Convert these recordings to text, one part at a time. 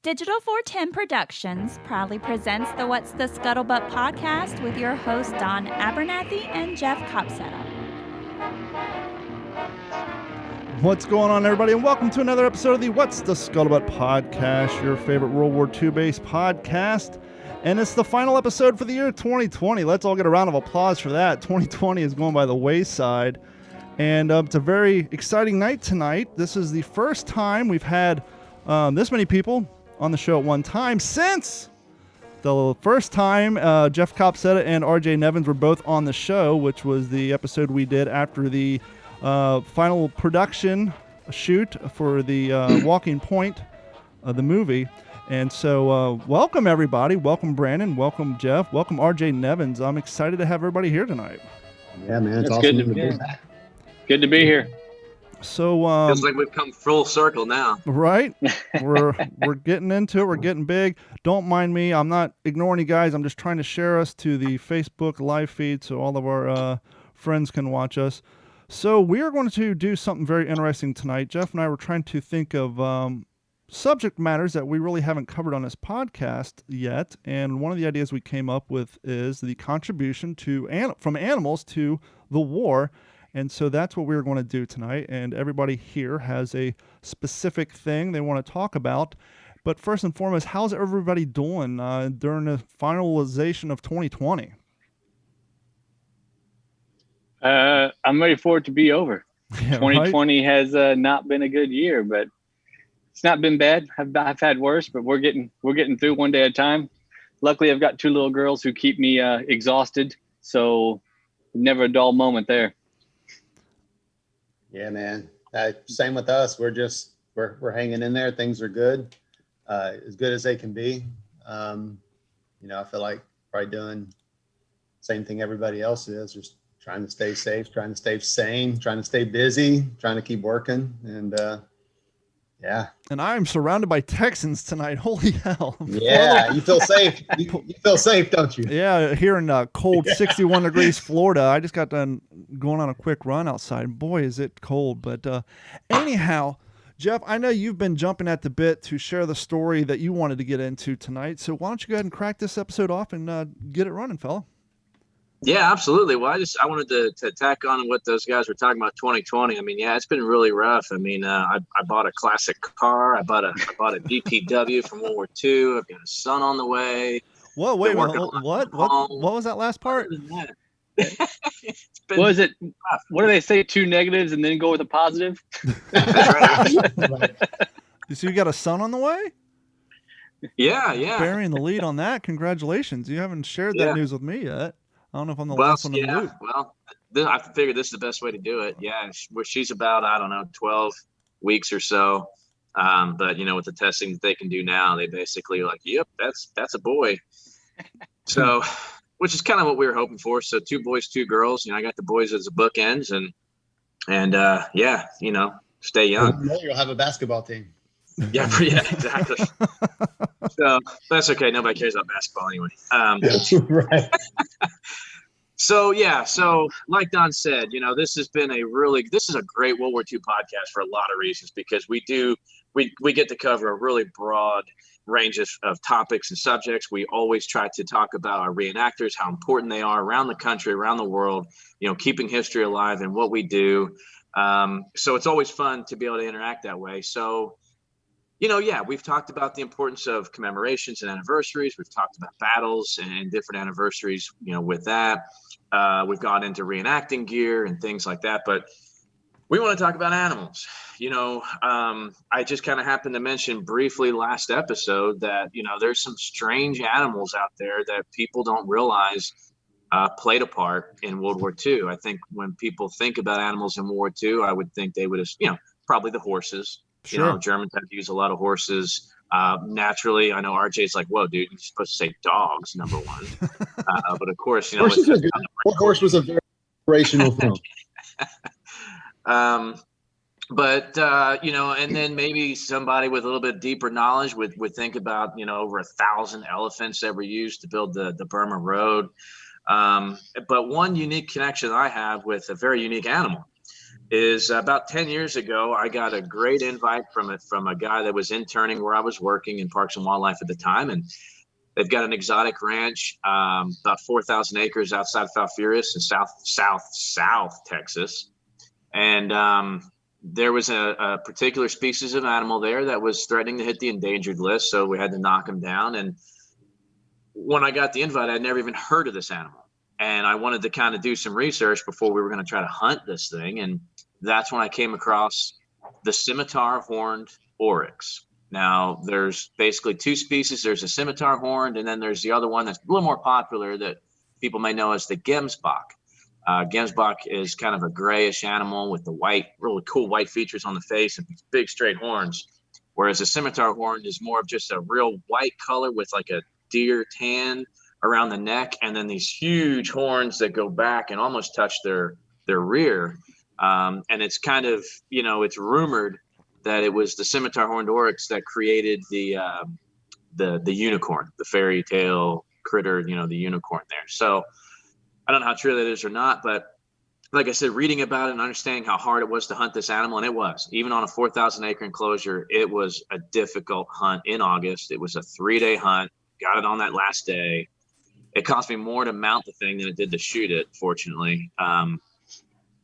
Digital 410 Productions proudly presents the What's the Scuttlebutt podcast with your hosts Don Abernathy and Jeff Copsetta. What's going on, everybody, and welcome to another episode of the What's the Scuttlebutt podcast, your favorite World War II based podcast. And it's the final episode for the year 2020. Let's all get a round of applause for that. 2020 is going by the wayside. And it's a very exciting night tonight. This is the first time we've had this many people on the show at one time since the first time Jeff Copsetta and RJ Nevins were both on the show, which was the episode we did after the final production shoot for the Walking Point, the movie. And so welcome, everybody. Welcome, Brandon. Welcome, Jeff. Welcome, RJ Nevins. I'm excited to have everybody here tonight. Yeah, man. It's awesome good to be back. Good to be here. So feels like we've come full circle now. Right? We're getting into it. We're getting big. Don't mind me. I'm not ignoring you guys. I'm just trying to share us to the Facebook live feed so all of our friends can watch us. So we are going to do something very interesting tonight. Jeff and I were trying to think of subject matters that we really haven't covered on this podcast yet. And one of the ideas we came up with is the contribution from animals to the war. And so that's what we're going to do tonight. And everybody here has a specific thing they want to talk about. But first and foremost, how's everybody doing during the finalization of 2020? I'm ready for it to be over. Yeah, 2020 has not been a good year, but it's not been bad. I've had worse, but we're getting through one day at a time. Luckily, I've got two little girls who keep me exhausted, so never a dull moment there. Yeah, man. Same with us. We're hanging in there. Things are good, as good as they can be. I feel like probably doing the same thing everybody else is, just trying to stay safe, trying to stay sane, trying to stay busy, trying to keep working. And yeah. And I'm surrounded by Texans tonight. Holy hell. Yeah, you feel safe. You feel safe, don't you? Yeah, here in cold 61 degrees Florida. I just got done going on a quick run outside. Boy, is it cold. But anyhow, Jeff, I know you've been jumping at the bit to share the story that you wanted to get into tonight. So why don't you go ahead and crack this episode off and get it running, fella? Yeah, absolutely. Well, I wanted to tack on what those guys were talking about 2020. I mean, yeah, it's been really rough. I mean, I bought a classic car. I bought a DPW from World War II. I've got a son on the way. Whoa, wait, what was that last part? What is it? What do they say? 2 negatives and then go with a positive? Right. So you got a son on the way? Yeah. Burying the lead on that. Congratulations. You haven't shared that news with me yet. I don't know if I'm the last one in the loop. Well, I figured this is the best way to do it. Yeah, she's about, 12 weeks or so. But, with the testing that they can do now, they basically are like, yep, that's a boy. So, which is kind of what we were hoping for. So 2 boys, 2 girls. I got the boys as the bookends and stay young. You'll have a basketball team. Yeah, exactly. So that's okay. Nobody cares about basketball anyway. Right. So like Don said, this has been this is a great World War II podcast for a lot of reasons, because we get to cover a really broad range of topics and subjects. We always try to talk about our reenactors, how important they are around the country, around the world, keeping history alive and what we do. So it's always fun to be able to interact that way. So, we've talked about the importance of commemorations and anniversaries. We've talked about battles and different anniversaries, with that. We've gone into reenacting gear and things like that. But we want to talk about animals. I just kind of happened to mention briefly last episode that, there's some strange animals out there that people don't realize played a part in World War II. I think when people think about animals in World War II, I would think they would have, probably the horses. Sure. Germans have to use a lot of horses. Naturally, I know RJ's like, whoa, dude, you're supposed to say dogs, number one. But of course, horses are good. Horse was a very inspirational film. And then maybe somebody with a little bit deeper knowledge would think about, over 1,000 elephants that were used to build the Burma Road. But one unique connection I have with a very unique animal is about 10 years ago, I got a great invite from a guy that was interning where I was working in Parks and Wildlife at the time. And they've got an exotic ranch, about 4,000 acres outside of Falfurrias in South Texas. And there was a particular species of animal there that was threatening to hit the endangered list. So we had to knock him down. And when I got the invite, I'd never even heard of this animal. And I wanted to kind of do some research before we were going to try to hunt this thing. And that's when I came across the scimitar horned oryx. Now, there's basically two species. There's a scimitar horned, and then there's the other one that's a little more popular that people may know as the gemsbok. Gemsbok is kind of a grayish animal with the white, really cool white features on the face and these big straight horns, whereas the scimitar horned is more of just a real white color with like a deer tan around the neck, and then these huge horns that go back and almost touch their rear. And it's kind of, it's rumored that it was the scimitar horned oryx that created the unicorn, the fairy tale critter, the unicorn there. So I don't know how true that is or not, but like I said, reading about it and understanding how hard it was to hunt this animal, and it was, even on a 4,000 acre enclosure, it was a difficult hunt in August. It was a 3-day hunt, got it on that last day. It cost me more to mount the thing than it did to shoot it, fortunately.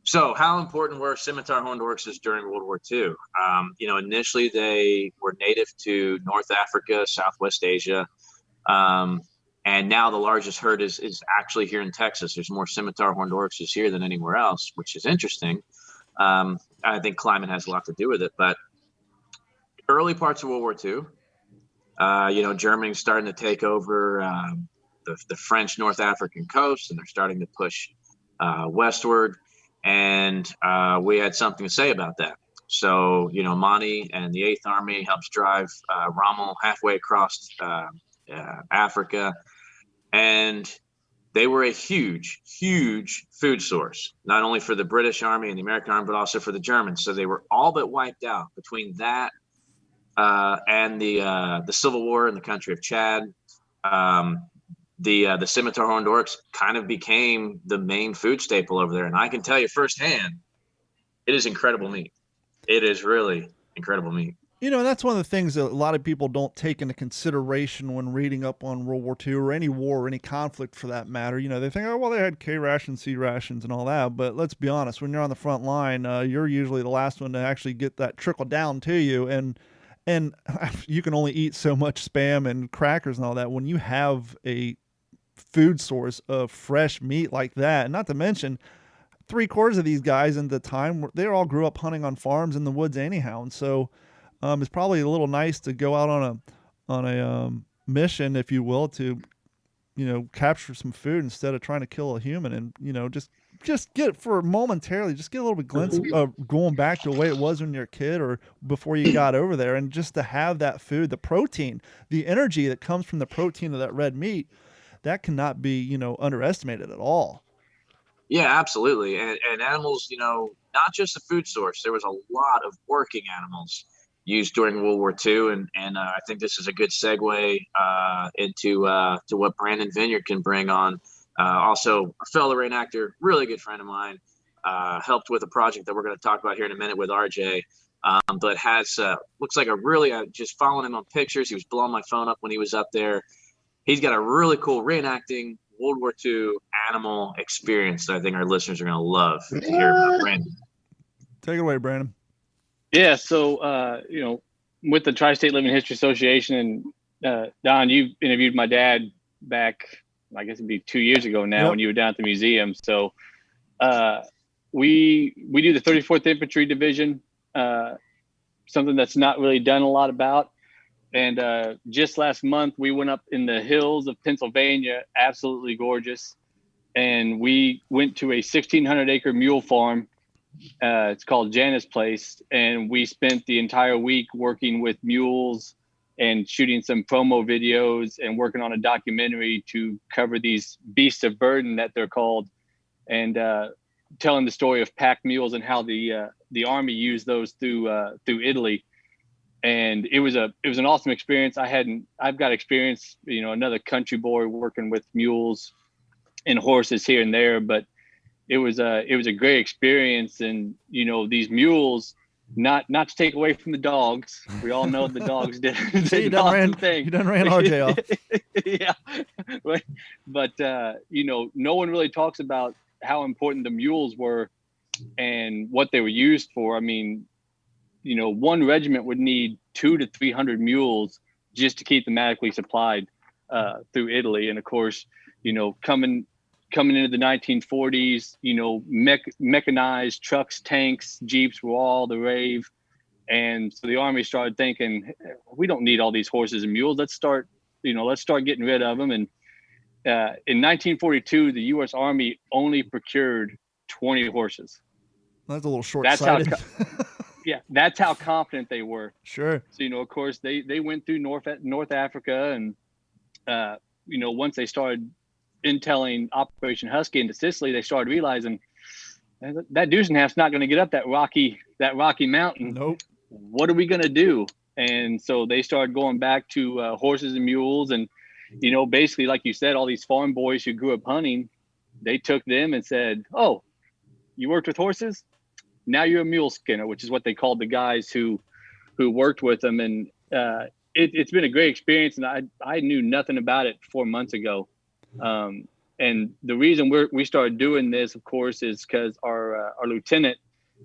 So how important were scimitar horned oryxes during World War II? Initially they were native to North Africa, Southwest Asia. And now the largest herd is actually here in Texas. There's more scimitar horned oryxes here than anywhere else, which is interesting. I think climate has a lot to do with it. But early parts of World War II, Germany's starting to take over the French North African coast, and they're starting to push westward. And we had something to say about that. So, Monty and the 8th Army helps drive Rommel halfway across Africa. And they were a huge, huge food source, not only for the British Army and the American Army, but also for the Germans. So they were all but wiped out between that and the Civil War in the country of Chad. The scimitar horned oryx kind of became the main food staple over there. And I can tell you firsthand, it is incredible meat. It is really incredible meat. That's one of the things that a lot of people don't take into consideration when reading up on World War II or any war or any conflict for that matter. They think, oh, well, they had K rations, C rations and all that. But let's be honest, when you're on the front line, you're usually the last one to actually get that trickle down to you. And you can only eat so much Spam and crackers and all that when you have a food source of fresh meat like that. And not to mention 3/4 of these guys in the time, they all grew up hunting on farms in the woods anyhow. And so it's probably a little nice to go out on a mission, if you will, to, capture some food instead of trying to kill a human and, just get for momentarily, just get a little bit glimpse of going back to the way it was when you're a kid or before you got over there. And just to have that food, the protein, the energy that comes from the protein of that red meat, that cannot be, underestimated at all. Yeah, absolutely. And animals, not just a food source. There was a lot of working animals used during World War II. And I think this is a good segue into to what Brandon Vineyard can bring on. Also a fellow reenactor, really good friend of mine, helped with a project that we're going to talk about here in a minute with RJ. But has, looks like just following him on pictures. He was blowing my phone up when he was up there. He's got a really cool reenacting World War II animal experience that I think our listeners are going to love to hear about. Brandon. Take it away, Brandon. Yeah. So, with the Tri-State Living History Association, and Don, you interviewed my dad back, I guess it'd be 2 years ago now, when you were down at the museum. So we do the 34th Infantry Division, something that's not really done a lot about. And just last month, we went up in the hills of Pennsylvania, absolutely gorgeous. And we went to a 1,600 acre mule farm. It's called Janus Place. And we spent the entire week working with mules and shooting some promo videos and working on a documentary to cover these beasts of burden that they're called, and telling the story of pack mules and how the Army used those through Italy. And it was an awesome experience. I've got experience, another country boy working with mules and horses here and there, but it was a great experience. And, you know, these mules, not to take away from the dogs. We all know the dogs did You done ran RJ off. Yeah. But you know, no one really talks about how important the mules were and what they were used for. I mean, you know, one regiment would need 200 to 300 mules just to keep them adequately supplied through Italy. And of course, you know, coming into the 1940s, you know, mechanized trucks, tanks, Jeeps were all the rave. And so the Army started thinking, we don't need all these horses and mules. Let's start getting rid of them. And in 1942, the U.S. Army only procured 20 horses. That's a little short-sighted. That's how confident they were. Sure. So, you know, of course, they went through North Africa, and you know, once they started intelling Operation Husky into Sicily, they started realizing that Dusenhalf's not going to get up that rocky mountain. Nope. What are we going to do? And so they started going back to horses and mules, and you know, basically, like you said, all these farm boys who grew up hunting, they took them and said, "Oh, you worked with horses? Now you're a mule skinner," which is what they called the guys who worked with them. And it's been a great experience. And I knew nothing about it 4 months ago. And the reason we started doing this, of course, is because our lieutenant,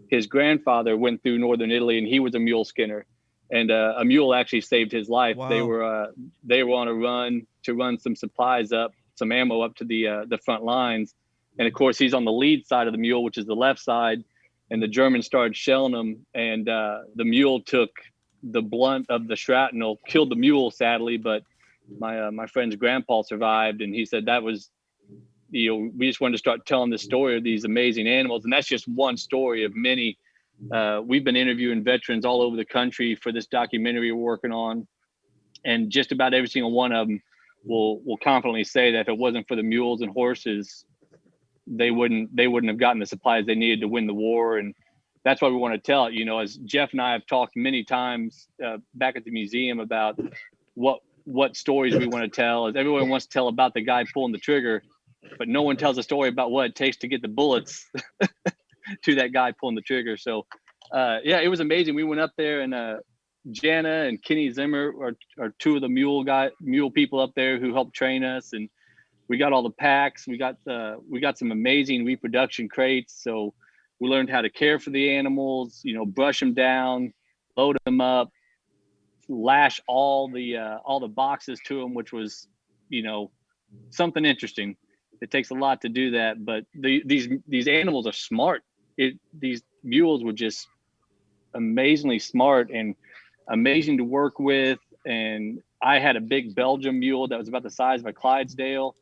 his grandfather went through northern Italy, and he was a mule skinner, and a mule actually saved his life. Wow. They were on a run to run some supplies up, some ammo up to the front lines, and of course he's on the lead side of the mule, which is the left side, and the Germans started shelling him, and the mule took the blunt of the shrapnel, killed the mule sadly, but my friend's grandpa survived, and he said that was, you know, we just wanted to start telling the story of these amazing animals. And that's just one story of many. We've been interviewing veterans all over the country for this documentary we're working on. And just about every single one of them will confidently say that if it wasn't for the mules and horses, they wouldn't have gotten the supplies they needed to win the war. And that's why we want to tell it. You know, as Jeff and I have talked many times back at the museum about what stories we want to tell, is everyone wants to tell about the guy pulling the trigger, but no one tells a story about what it takes to get the bullets to that guy pulling the trigger. So, it was amazing. We went up there, and Jana and Kenny Zimmer are two of the mule people up there who helped train us, and we got all the packs. We got some amazing reproduction crates. So we learned how to care for the animals, you know, brush them down, load them up, lash all the boxes to them, which was, you know, something interesting. It takes a lot to do that, but these animals are smart. These mules were just amazingly smart and amazing to work with. And I had a big Belgian mule that was about the size of a Clydesdale,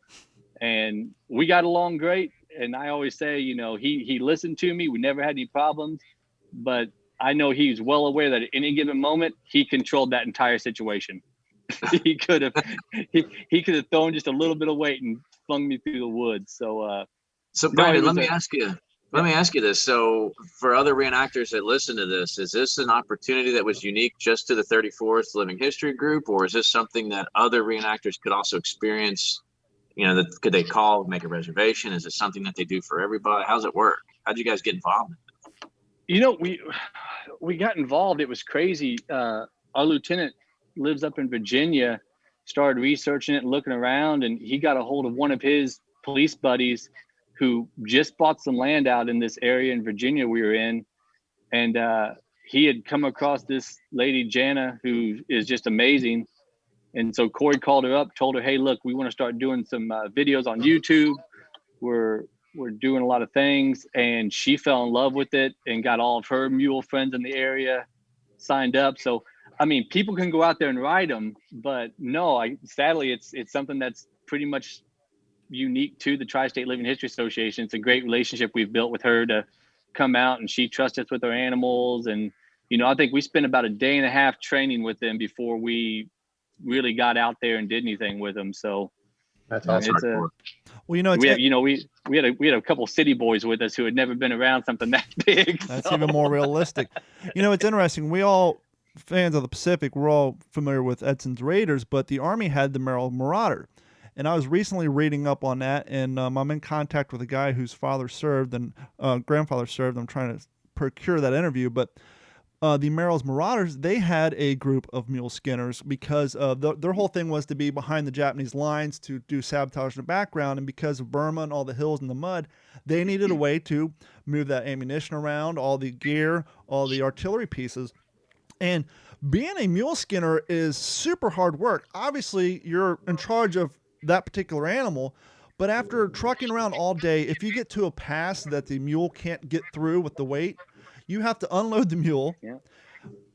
and we got along great. And I always say, you know, he listened to me. We never had any problems, but I know he's well aware that at any given moment he controlled that entire situation. he could have thrown just a little bit of weight and flung me through the woods. So Brandon, let me ask you this. So for other reenactors that listen to this, is this an opportunity that was unique just to the 34th Living History Group, or is this something that other reenactors could also experience? You know, could they call, make a reservation? Is it something that they do for everybody? How's it work? How'd you guys get involved? You know, we got involved. It was crazy. Our lieutenant lives up in Virginia, started researching it and looking around, and he got a hold of one of his police buddies who just bought some land out in this area in Virginia we were in. And he had come across this lady, Jana, who is just amazing. And so Corey called her up, told her, "Hey, look, we want to start doing some videos on YouTube. We're doing a lot of things." And she fell in love with it and got all of her mule friends in the area signed up. So, I mean, people can go out there and ride them, but no, sadly, it's something that's pretty much unique to the Tri-State Living History Association. It's a great relationship we've built with her to come out, and she trusts us with our animals. And, you know, I think we spent about a day and a half training with them before we really got out there and did anything with them. So that's awesome. Well, you know, we had a couple city boys with us who had never been around something that big. That's even more realistic. You know, it's interesting. We all fans of the Pacific, we're all familiar with Edson's Raiders, but the Army had the Merrill Marauder. And I was recently reading up on that, and I'm in contact with a guy whose father served and grandfather served. I'm trying to procure that interview, but the Merrill's Marauders, they had a group of mule skinners because their whole thing was to be behind the Japanese lines to do sabotage in the background. And because of Burma and all the hills and the mud, they needed a way to move that ammunition around, all the gear, all the artillery pieces. And being a mule skinner is super hard work. Obviously, you're in charge of that particular animal, but after trucking around all day, if you get to a pass that the mule can't get through with the weight, you have to unload the mule,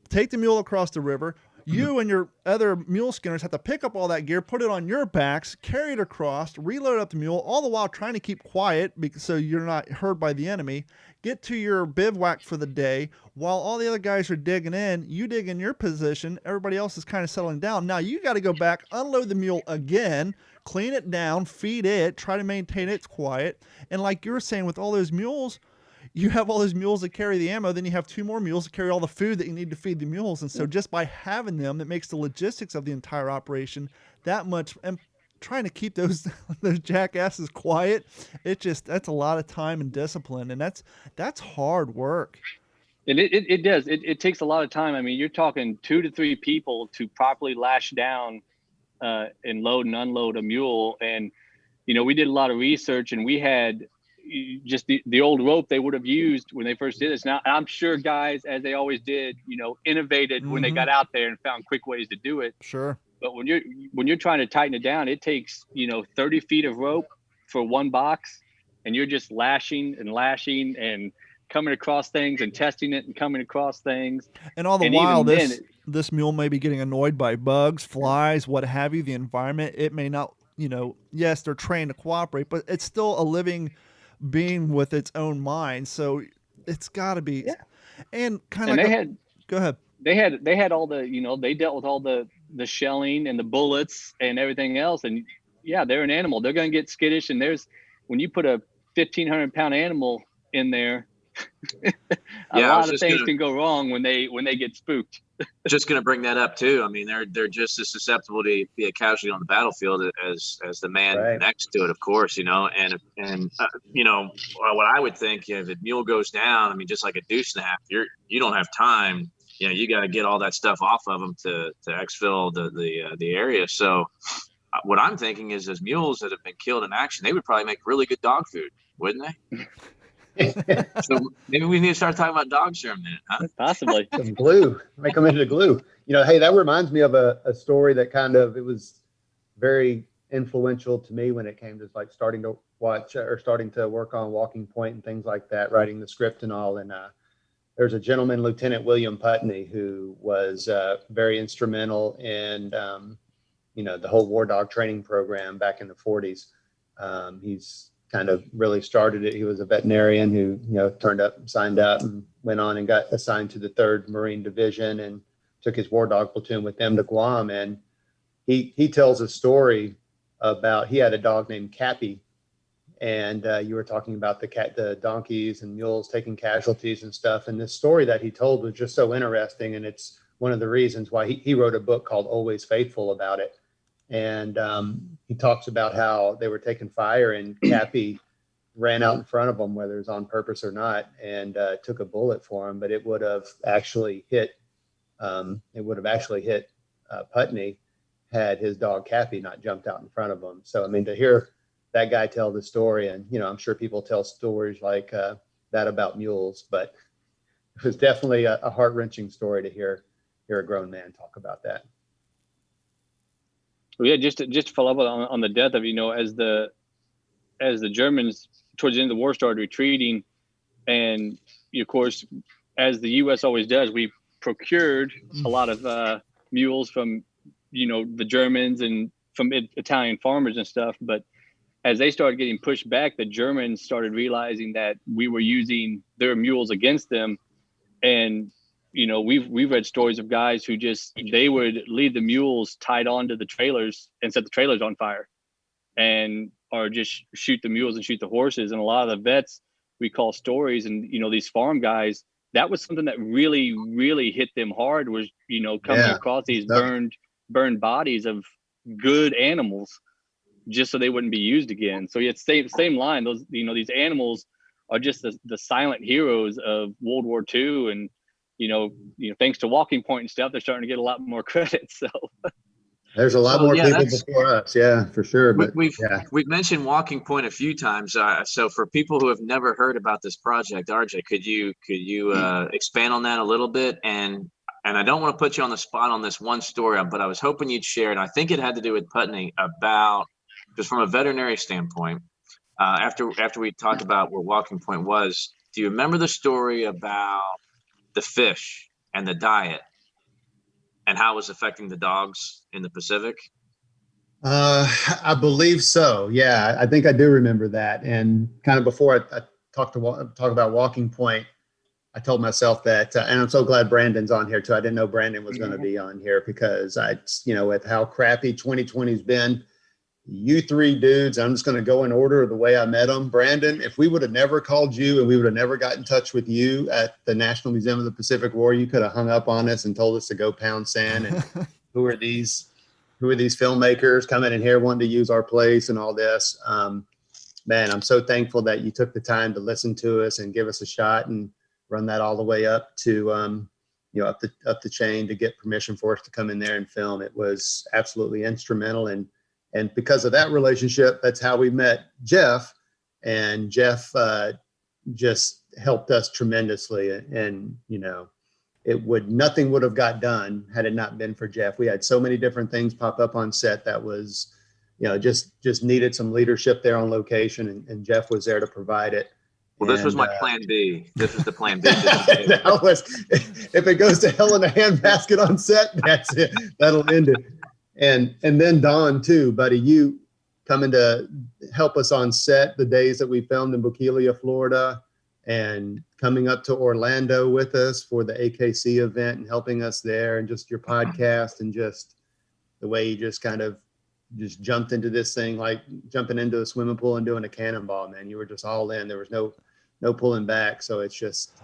take the mule across the river. You and your other mule skinners have to pick up all that gear, put it on your backs, carry it across, reload up the mule, all the while trying to keep quiet so you're not heard by the enemy. Get to your bivouac for the day. While all the other guys are digging in, you dig in your position. Everybody else is kind of settling down. Now you got to go back, unload the mule again, clean it down, feed it, try to maintain its quiet. And like you were saying, with all those mules, you have all those mules that carry the ammo, then you have 2 more mules that carry all the food that you need to feed the mules. And so just by having them, that makes the logistics of the entire operation that much. And trying to keep those jackasses quiet, that's a lot of time and discipline, and that's hard work. And it does. It takes a lot of time. I mean, you're talking 2 to 3 people to properly lash down and load and unload a mule. And, we did a lot of research, and we had just the old rope they would have used when they first did this. Now, I'm sure guys, as they always did, innovated when they got out there and found quick ways to do it. Sure. But when you're trying to tighten it down, it takes, 30 feet of rope for one box, and you're just lashing and coming across things and testing it and coming across things. And all the while, this mule may be getting annoyed by bugs, flies, what have you, the environment. It may not, yes, they're trained to cooperate, but it's still a living being with its own mind. So it's got to be, and kind of go ahead. They had all the, they dealt with all the shelling and the bullets and everything else. And they're an animal. They're going to get skittish. And when you put a 1,500-pound animal in there, a lot of things can go wrong when they get spooked. Just going to bring that up too. I mean, they're just as susceptible to be a casualty on the battlefield as the man next to it, of course. And what I would think, if a mule goes down, I mean, just like a deuce and a half, you don't have time. You got to get all that stuff off of them to exfil the area. So what I'm thinking is, as mules that have been killed in action, they would probably make really good dog food, wouldn't they? So maybe we need to start talking about dogs here a minute, huh? Possibly. Some glue. Make them into glue. Hey, that reminds me of a story that it was very influential to me when it came to like starting to watch or starting to work on Walking Point and things like that, writing the script and all. And there's a gentleman, Lieutenant William Putney, who was very instrumental in, the whole war dog training program back in the 40s. He's kind of really started it. He was a veterinarian who, signed up and went on and got assigned to the 3rd Marine Division and took his war dog platoon with them to Guam. And he tells a story about, he had a dog named Cappy. And you were talking about the donkeys and mules taking casualties and stuff. And this story that he told was just so interesting. And it's one of the reasons why he wrote a book called Always Faithful about it. And he talks about how they were taking fire and Cappy ran out in front of them, whether it was on purpose or not, and took a bullet for him. But it would have actually hit Putney had his dog Cappy not jumped out in front of him. So, I mean, to hear that guy tell the story, and, I'm sure people tell stories like that about mules, but it was definitely a heart-wrenching story to hear a grown man talk about that. Well, yeah, just to follow up on the death of, as the Germans towards the end of the war started retreating, and of course, as the U.S. always does, we procured a lot of mules from, the Germans and from Italian farmers and stuff. But as they started getting pushed back, the Germans started realizing that we were using their mules against them. And we've read stories of guys who they would leave the mules tied onto the trailers and set the trailers on fire, or just shoot the mules and shoot the horses. And a lot of the vets recall stories, and these farm guys, that was something that really, really hit them hard, was coming across these burned bodies of good animals. just so they wouldn't be used again. So it's same line. Those, these animals are just the silent heroes of World War II, and thanks to Walking Point and stuff, they're starting to get a lot more credit. So there's a lot more people before us, yeah, for sure. But we've mentioned Walking Point a few times. So for people who have never heard about this project, RJ, could you expand on that a little bit? And I don't want to put you on the spot on this one story, but I was hoping you'd share it. I think it had to do with Putney, about just from a veterinary standpoint. After we talked about where Walking Point was, do you remember the story about the fish and the diet and how it was affecting the dogs in the Pacific? I believe so. Yeah, I think I do remember that. And kind of before I talk about Walking Point, I told myself that, and I'm so glad Brandon's on here too. I didn't know Brandon was going to be on here because with how crappy 2020's been, you three dudes, I'm just going to go in order of the way I met them. Brandon, if we would have never called you and we would have never got in touch with you at the National Museum of the Pacific War, you could have hung up on us and told us to go pound sand. And who are these filmmakers coming in here wanting to use our place and all this? Man, I'm so thankful that you took the time to listen to us and give us a shot and run that all the way up to, up the chain to get permission for us to come in there and film. It was absolutely instrumental. And because of that relationship, that's how we met Jeff. And Jeff just helped us tremendously. And, nothing would have got done had it not been for Jeff. We had so many different things pop up on set that was, just needed some leadership there on location. And Jeff was there to provide it. Well, this was my plan B. This was the plan B. That was, if it goes to hell in a handbasket on set, that's it. That'll end it. And then Don too, buddy, you coming to help us on set the days that we filmed in Bokeelia, Florida, and coming up to Orlando with us for the AKC event and helping us there, and just your podcast and just the way you just kind of just jumped into this thing, like jumping into a swimming pool and doing a cannonball, man. You were just all in. There was no pulling back. So it's just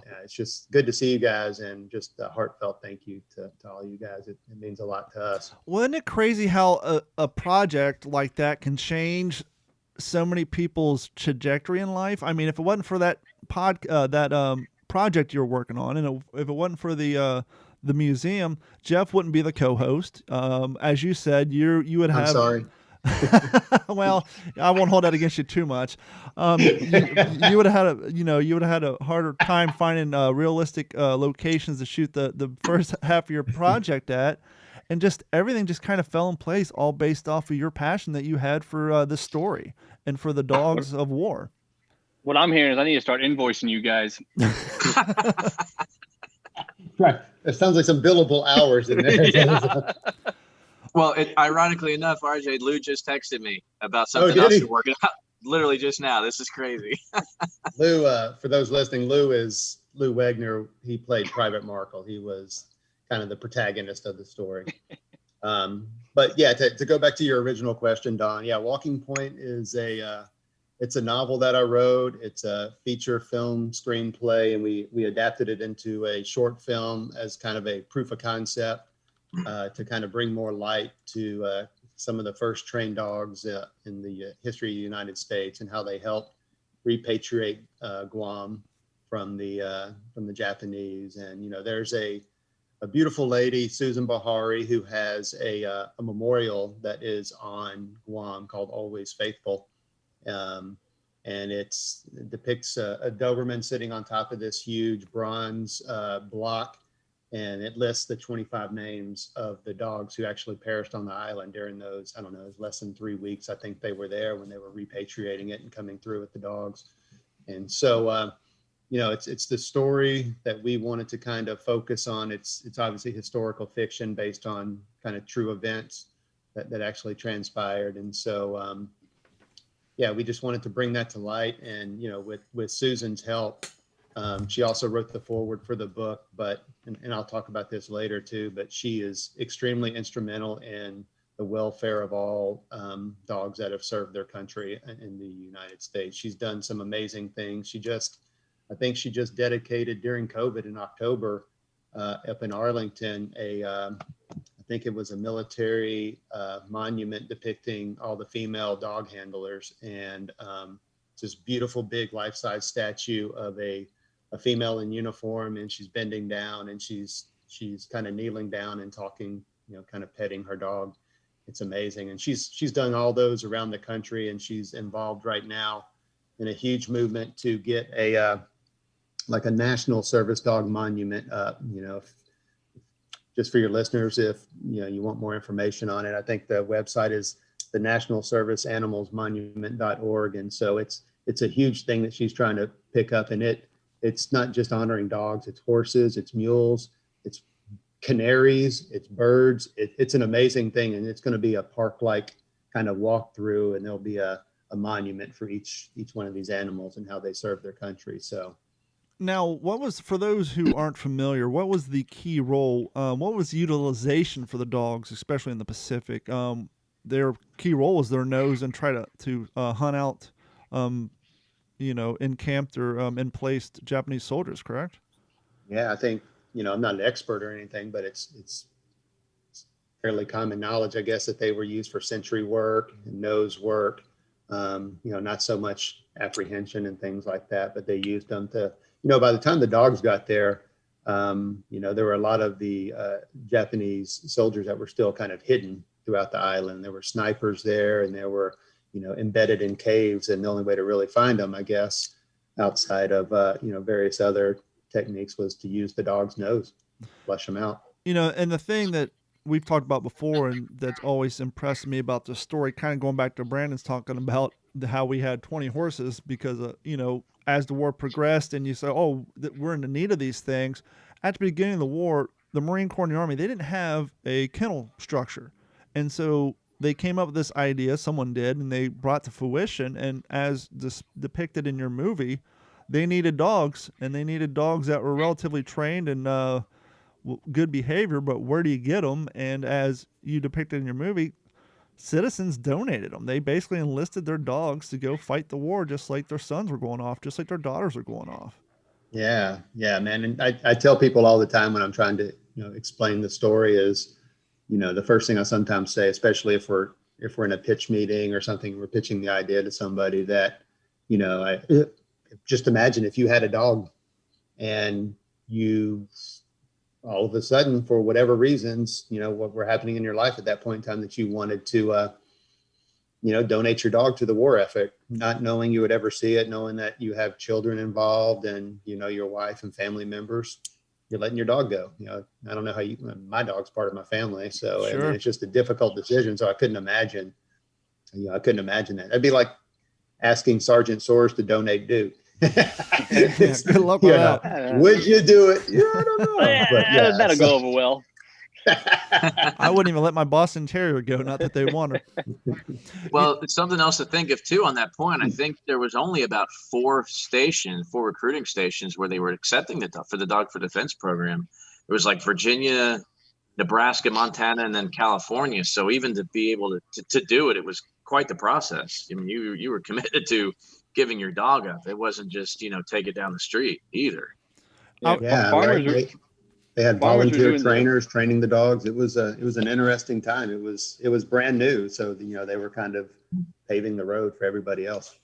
good to see you guys, and just a heartfelt thank you to all you guys. It means a lot to us. Well, isn't it crazy how a project like that can change so many people's trajectory in life? I mean, if it wasn't for that project you're working on, and if it wasn't for the museum, Jeff wouldn't be the co-host. As you said, you would have. I'm sorry. Well, I won't hold that against you too much. You would have had a harder time finding realistic locations to shoot the first half of your project at, and just everything just kind of fell in place, all based off of your passion that you had for the story and for the dogs of war. What I'm hearing is I need to start invoicing you guys. Right. It sounds like some billable hours in there. Yeah. Well, ironically enough, RJ, Lou just texted me about something else you're working on literally just now. This is crazy. Lou, for those listening, Lou Wagner. He played Private Markle. He was kind of the protagonist of the story. But yeah, to go back to your original question, Don, yeah, Walking Point is it's a novel that I wrote. It's a feature film screenplay, and we adapted it into a short film as kind of a proof of concept. To kind of bring more light to some of the first trained dogs in the history of the United States, and how they helped repatriate Guam from the Japanese. And there's a beautiful lady, Susan Bahari, who has a memorial that is on Guam called Always Faithful, and it depicts a Doberman sitting on top of this huge bronze block. And it lists the 25 names of the dogs who actually perished on the island during those, it was less than 3 weeks. I think they were there when they were repatriating it and coming through with the dogs. And so, it's the story that we wanted to kind of focus on. It's obviously historical fiction based on kind of true events that actually transpired. And so, we just wanted to bring that to light. And, with Susan's help, she also wrote the foreword for the book, and I'll talk about this later too, but she is extremely instrumental in the welfare of all dogs that have served their country in the United States. She's done some amazing things. I think she just dedicated during COVID in October up in Arlington, I think it was a military monument depicting all the female dog handlers, and this beautiful big life-size statue of a female in uniform, and she's bending down, and she's kind of kneeling down and talking, kind of petting her dog. It's amazing. And she's done all those around the country, and she's involved right now in a huge movement to get a national service dog monument up. Just for your listeners, if you want more information on it, I think the website is the National Service Animals Monument.org. And so it's a huge thing that she's trying to pick up. And it's not just honoring dogs, it's horses, it's mules, it's canaries, it's birds. It's an amazing thing. And it's going to be a park-like kind of walk through, and there'll be a monument for each one of these animals and how they serve their country. So now, what was, for those who aren't familiar, what was the key role? What was utilization for the dogs, especially in the Pacific? Their key role was their nose and try to hunt out, encamped or in-placed Japanese soldiers, correct? Yeah, I think, I'm not an expert or anything, but it's fairly common knowledge, I guess, that they were used for sentry work and nose work. Not so much apprehension and things like that, but they used them to, by the time the dogs got there, there were a lot of the Japanese soldiers that were still kind of hidden throughout the island. There were snipers there, and there were, embedded in caves. And the only way to really find them, I guess, outside of, various other techniques, was to use the dog's nose, flush them out. And the thing that we've talked about before, and that's always impressed me about the story, kind of going back to Brandon's talking about how we had 20 horses because, as the war progressed and you say, we're in the need of these things. At the beginning of the war, the Marine Corps and the Army, they didn't have a kennel structure. And so they came up with this idea, someone did, and they brought to fruition. And as depicted in your movie, they needed dogs, and they needed dogs that were relatively trained and good behavior, but where do you get them? And as you depicted in your movie, citizens donated them. They basically enlisted their dogs to go fight the war, just like their sons were going off, just like their daughters are going off. Yeah, man. And I tell people all the time when I'm trying to, explain the story is, the first thing I sometimes say, especially if we're in a pitch meeting or something, we're pitching the idea to somebody that, just imagine if you had a dog and you all of a sudden, for whatever reasons, what were happening in your life at that point in time, that you wanted to, donate your dog to the war effort, not knowing you would ever see it, knowing that you have children involved and, your wife and family members, you're letting your dog go. I don't know how my dog's part of my family. So sure. I mean, it's just a difficult decision. So I couldn't imagine that. That'd be like asking Sergeant Soares to donate Duke. Good luck with that. Would you do it? Yeah, I don't know. But that'll go over well. I wouldn't even let my Boston Terrier go, not that they want her. Well, it's something else to think of too on that point. I think there was only about 4 recruiting stations where they were accepting for the Dog for Defense program. It was like Virginia, Nebraska, Montana, and then California. So even to be able to do it, it was quite the process. I mean, you were committed to giving your dog up. It wasn't just, take it down the street either. They had volunteer trainers training the dogs. It was an interesting time. It was brand new. So, they were kind of paving the road for everybody else.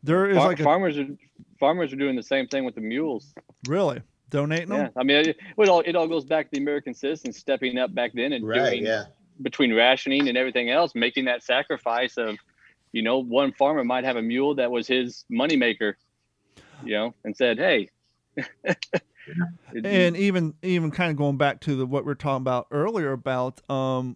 There is farmers are doing the same thing with the mules. Really? Donating them? Yeah. I mean, it all goes back to the American citizens stepping up back then and doing, between rationing and everything else, making that sacrifice of, one farmer might have a mule that was his moneymaker, and said, hey. And even kind of going back to what we were talking about earlier about kind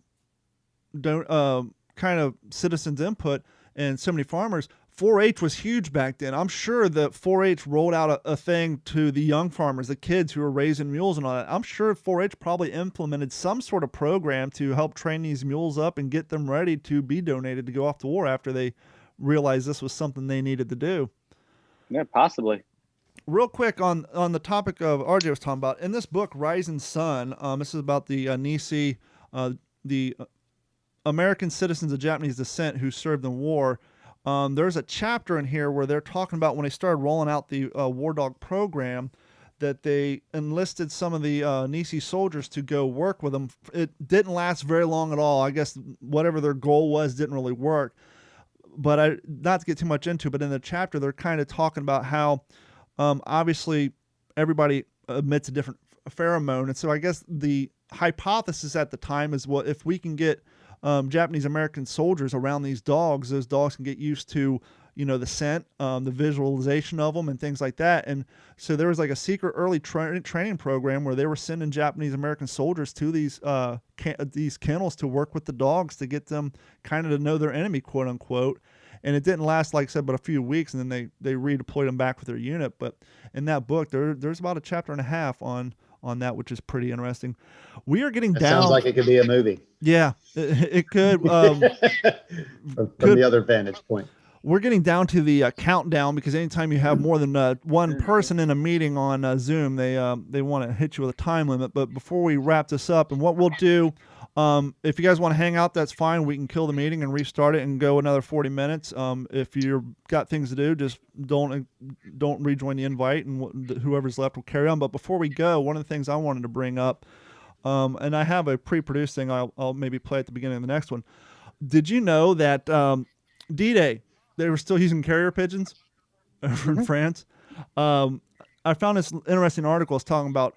of citizens' input and so many farmers, 4-H was huge back then. I'm sure that 4-H rolled out a thing to the young farmers, the kids who were raising mules and all that. I'm sure 4-H probably implemented some sort of program to help train these mules up and get them ready to be donated to go off to war after they realized this was something they needed to do. Yeah, possibly. Real quick on the topic of RJ was talking about, in this book, Rising Sun, this is about the Nisi, the American citizens of Japanese descent who served in war. There's a chapter in here where they're talking about when they started rolling out the War Dog program, that they enlisted some of the Nisi soldiers to go work with them. It didn't last very long at all. I guess whatever their goal was didn't really work. But not to get too much into, but in the chapter, they're kind of talking about how obviously everybody emits a different pheromone. And so I guess the hypothesis at the time is, well, if we can get Japanese American soldiers around these dogs, those dogs can get used to, the scent, the visualization of them and things like that. And so there was like a secret early training program where they were sending Japanese American soldiers to these kennels to work with the dogs to get them kind of to know their enemy, quote unquote. And it didn't last, like I said, but a few weeks, and then they redeployed them back with their unit. But in that book, there's about a chapter and a half on that, which is pretty interesting. We are getting down. Sounds like it could be a movie. Yeah, it could. From the other vantage point. We're getting down to the countdown, because anytime you have more than one person in a meeting on Zoom, they want to hit you with a time limit. But before we wrap this up, and what we'll do, if you guys want to hang out, that's fine. We can kill the meeting and restart it and go another 40 minutes. If you've got things to do, just don't rejoin the invite, and whoever's left will carry on. But before we go, one of the things I wanted to bring up, and I have a pre-produced thing I'll maybe play at the beginning of the next one. Did you know that D-Day, they were still using carrier pigeons over in France? I found this interesting article. It's talking about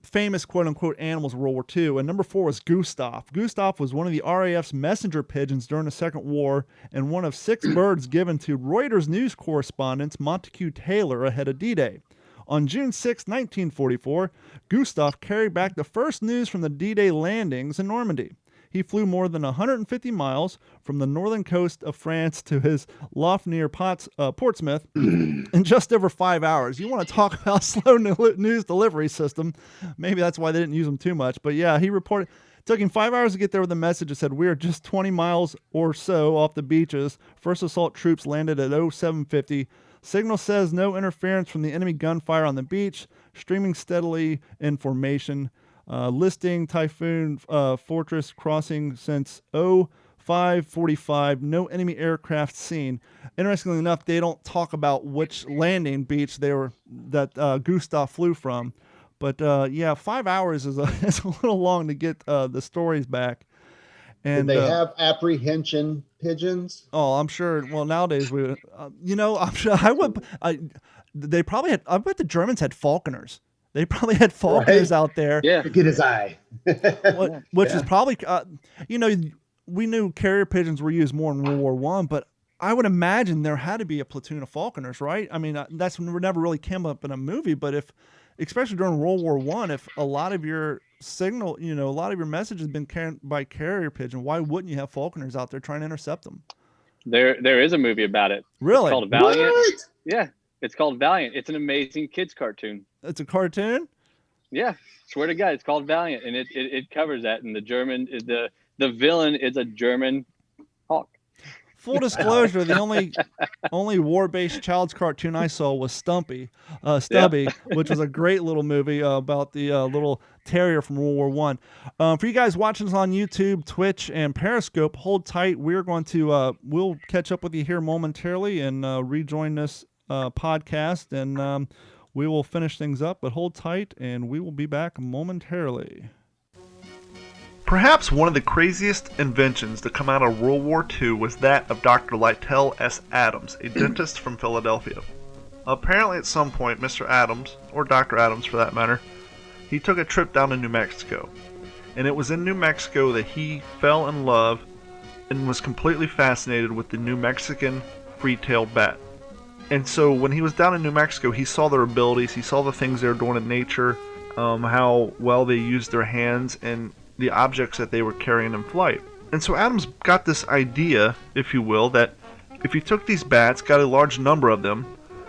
famous quote-unquote animals of World War II, and number 4 was Gustav. Gustav was one of the RAF's messenger pigeons during the Second War, and one of 6 birds given to Reuters news correspondent Montague Taylor ahead of D-Day. On June 6, 1944, Gustav carried back the first news from the D-Day landings in Normandy. He flew more than 150 miles from the northern coast of France to his loft near Portsmouth in just over 5 hours. You want to talk about slow news delivery system. Maybe that's why they didn't use them too much. But yeah, he reported it took him 5 hours to get there with a message that said, "We are just 20 miles or so off the beaches. First assault troops landed at 0750. Signal says no interference from the enemy gunfire on the beach. Streaming steadily in formation. Listing Typhoon Fortress crossing since 0545. No enemy aircraft seen." Interestingly enough, they don't talk about which landing beach that Gustav flew from. But yeah, 5 hours is a little long to get the stories back. And did they have apprehension pigeons? Oh, I'm sure. Well, nowadays I'm sure they probably had. I bet the Germans had falconers. They probably had falconers out there. Yeah, to get his eye. Which is probably, we knew carrier pigeons were used more in World War I, but I would imagine there had to be a platoon of falconers, right? I mean, that's never really came up in a movie, but especially during World War I, if a lot of your signal, a lot of your message has been carried by carrier pigeon, why wouldn't you have falconers out there trying to intercept them? There is a movie about it. Really? It's called Valiant. What? Yeah, it's called Valiant. It's an amazing kids cartoon. It's a cartoon? Yeah, swear to God, it's called Valiant, and it covers that. And the villain is a German hawk. Full disclosure, the only war-based child's cartoon I saw was Stubby, which was a great little movie about the little terrier from World War I. For you guys watching us on YouTube, Twitch, and Periscope, hold tight. We're going to we'll catch up with you here momentarily and rejoin this podcast, and we will finish things up. But hold tight, and we will be back momentarily. Perhaps one of the craziest inventions to come out of World War II was that of Dr. Lytle S. Adams, a dentist from Philadelphia. Apparently at some point, Mr. Adams, or Dr. Adams for that matter, he took a trip down to New Mexico. And it was in New Mexico that he fell in love and was completely fascinated with the New Mexican free-tailed bat. And so when he was down in New Mexico, he saw their abilities, he saw the things they were doing in nature, how well they used their hands, and the objects that they were carrying in flight. And so Adams got this idea, if you will, that if you took these bats, got a large number of them,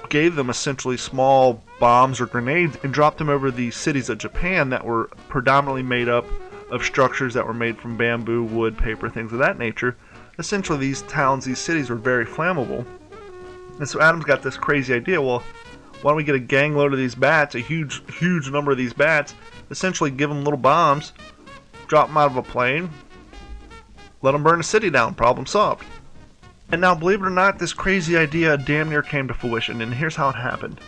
gave them essentially small bombs or grenades, and dropped them over the cities of Japan that were predominantly made up of structures that were made from bamboo, wood, paper, things of that nature, essentially these towns, these cities were very flammable. And so Adams got this crazy idea, well, why don't we get a gang load of these bats, a huge number of these bats, essentially give them little bombs, drop them out of a plane, let them burn a city down, problem solved. And now, believe it or not, this crazy idea damn near came to fruition, and here's how it happened.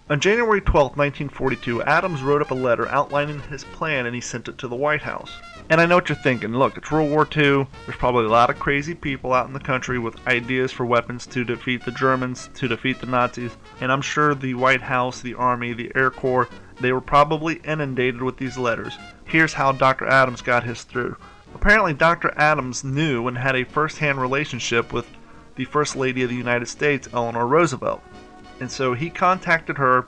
On January 12, 1942, Adams wrote up a letter outlining his plan and he sent it to the White House. And I know what you're thinking. Look, it's World War II. There's probably a lot of crazy people out in the country with ideas for weapons to defeat the Germans, to defeat the Nazis. And I'm sure the White House, the Army, the Air Corps, they were probably inundated with these letters. Here's how Dr. Adams got his through. Apparently, Dr. Adams knew and had a first-hand relationship with the First Lady of the United States, Eleanor Roosevelt. And so he contacted her,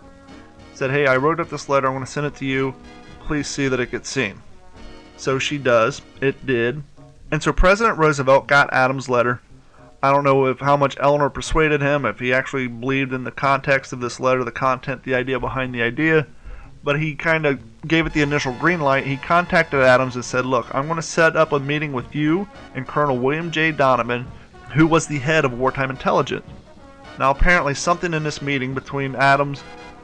said, hey, I wrote up this letter, I'm going to send it to you. Please see that it gets seen. So she does. It did. And so President Roosevelt got Adams' letter. I don't know how much Eleanor persuaded him, if he actually believed in the context of this letter, the content, the idea behind the idea. But he kind of gave it the initial green light. He contacted Adams and said, look, I'm going to set up a meeting with you and Colonel William J. Donovan, who was the head of wartime intelligence. Now, apparently something in this meeting between Adams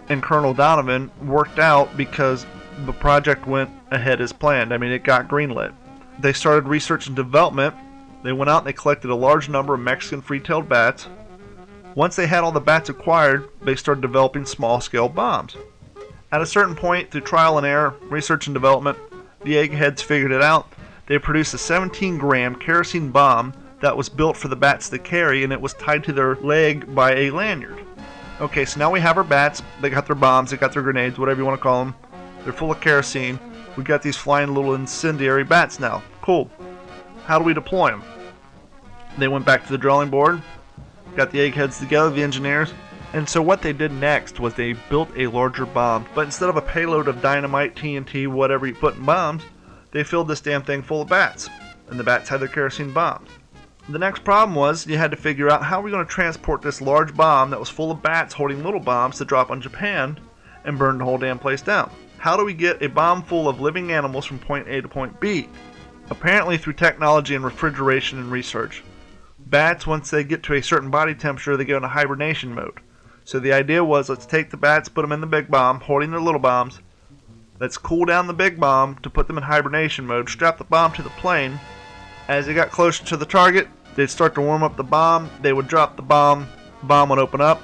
and Colonel Donovan worked out because the project went ahead as planned. I mean, it got greenlit. They started research and development. They went out and they collected a large number of Mexican free-tailed bats. Once they had all the bats acquired, they started developing small-scale bombs. At a certain point, through trial and error, research and development, the eggheads figured it out. They produced a 17-gram kerosene bomb that was built for the bats to carry, and it was tied to their leg by a lanyard. Okay, so now we have our bats. They got their bombs, they got their grenades, whatever you want to call them. They're full of kerosene. We got these flying little incendiary bats now. Cool. How do we deploy them? They went back to the drawing board, got the eggheads together, the engineers, and so what they did next was they built a larger bomb. But instead of a payload of dynamite, TNT, whatever you put in bombs, they filled this damn thing full of bats. And the bats had their kerosene bombs. The next problem was you had to figure out how we're going to transport this large bomb that was full of bats holding little bombs to drop on Japan and burn the whole damn place down. How do we get a bomb full of living animals from point A to point B? Apparently through technology and refrigeration and research. Bats, once they get to a certain body temperature, they go into hibernation mode. So the idea was, let's take the bats, put them in the big bomb, holding their little bombs. Let's cool down the big bomb to put them in hibernation mode, strap the bomb to the plane. As they got closer to the target, they'd start to warm up the bomb. They would drop the bomb would open up.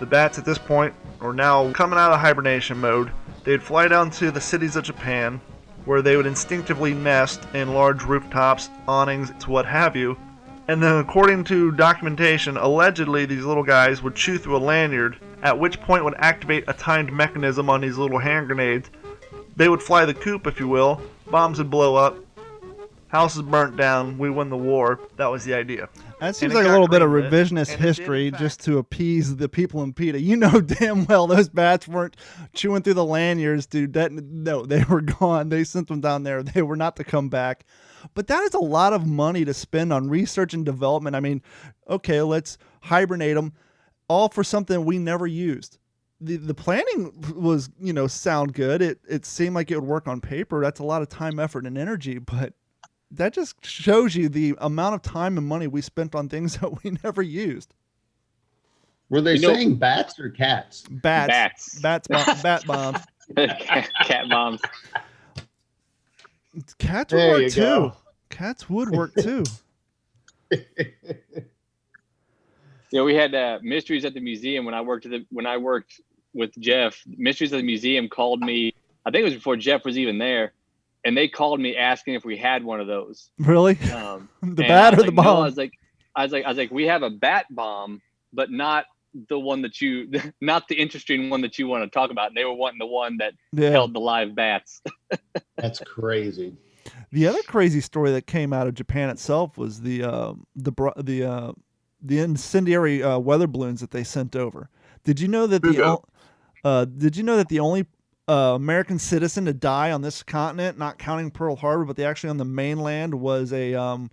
The bats at this point are now coming out of hibernation mode. They'd fly down to the cities of Japan, where they would instinctively nest in large rooftops, awnings, what have you. And then according to documentation, allegedly these little guys would chew through a lanyard, at which point would activate a timed mechanism on these little hand grenades. They would fly the coop, if you will. Bombs would blow up. Houses burnt down. We win the war. That was the idea. That seems like a little bit of revisionist history just to appease the people in PETA. You know damn well those bats weren't chewing through the lanyards, dude. No, they were gone. They sent them down there. They were not to come back. But that is a lot of money to spend on research and development. I mean, okay, let's hibernate them, all for something we never used. The planning was, sound good. It seemed like it would work on paper. That's a lot of time, effort, and energy, but that just shows you the amount of time and money we spent on things that we never used. Were they saying bats or cats? Bats. Bat bombs. Cat bombs. Cats would work too. Cats would work too. We had Mysteries at the Museum when I worked with Jeff. Mysteries at the Museum called me. I think it was before Jeff was even there. And they called me asking if we had one of those. Really? The bat or the bomb? No, I was like, we have a bat bomb, but not the one not the interesting one that you want to talk about. And they were wanting the one that held the live bats. That's crazy. The other crazy story that came out of Japan itself was the incendiary weather balloons that they sent over. Did you know that the only American citizen to die on this continent, not counting Pearl Harbor, but actually on the mainland, was a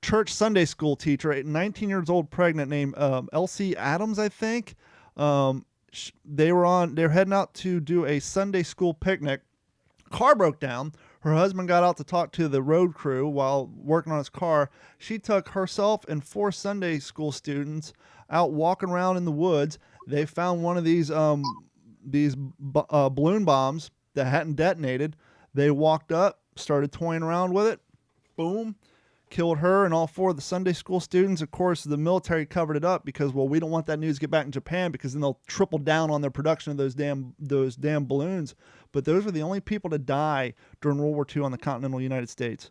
church Sunday school teacher, 19 years old, pregnant, named Elsie Adams, I think. They're heading out to do a Sunday school picnic. Car broke down. Her husband got out to talk to the road crew while working on his car. She took herself and 4 Sunday school students out walking around in the woods. They found one of these balloon bombs that hadn't detonated. They walked up, started toying around with it. Boom. killed her and all 4 of the Sunday school students. Of course, the military covered it up because, well, we don't want that news to get back in Japan because then they'll triple down on their production of those damn balloons. But those were the only people to die during World War II on the continental United States.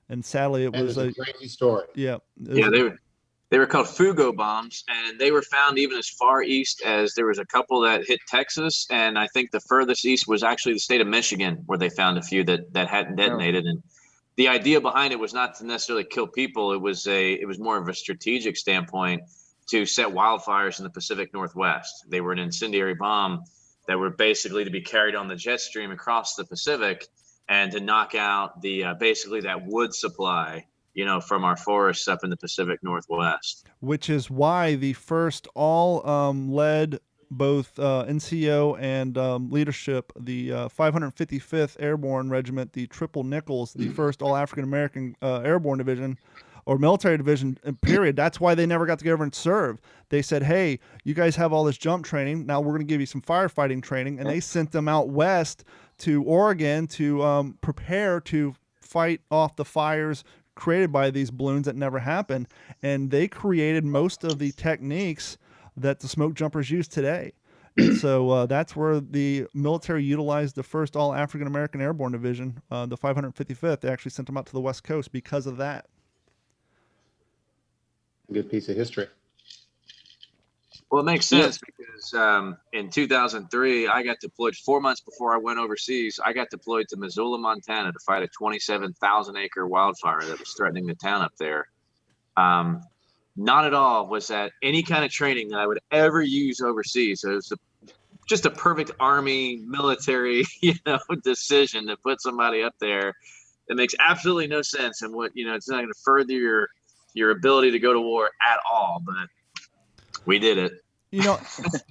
And sadly, it was a crazy story. Yeah. They were called Fugo bombs, and they were found even as far east as there was a couple that hit Texas, and I think the furthest east was actually the state of Michigan, where they found a few that hadn't detonated. And the idea behind it was not to necessarily kill people; it was more of a strategic standpoint to set wildfires in the Pacific Northwest. They were an incendiary bomb that were basically to be carried on the jet stream across the Pacific and to knock out the basically that wood supply, from our forests up in the Pacific Northwest. Which is why the first all led both NCO and leadership, the 555th Airborne Regiment, the Triple Nickels, the first all African-American Airborne Division or military division, period. That's why they never got to go over and serve. They said, hey, you guys have all this jump training. Now we're going to give you some firefighting training. And they sent them out west to Oregon to prepare to fight off the fires created by these balloons that never happened. And they created most of the techniques that the smoke jumpers use today. And so that's where the military utilized the first all African-American Airborne Division, the 555th. They actually sent them out to the West Coast because of that. Good piece of history. Well, it makes sense because in 2003, I got deployed 4 months before I went overseas. I got deployed to Missoula, Montana to fight a 27,000 acre wildfire that was threatening the town up there. Not at all was that any kind of training that I would ever use overseas. So it was just a perfect Army military, decision to put somebody up there. It makes absolutely no sense. And it's not going to further your ability to go to war at all, but we did it.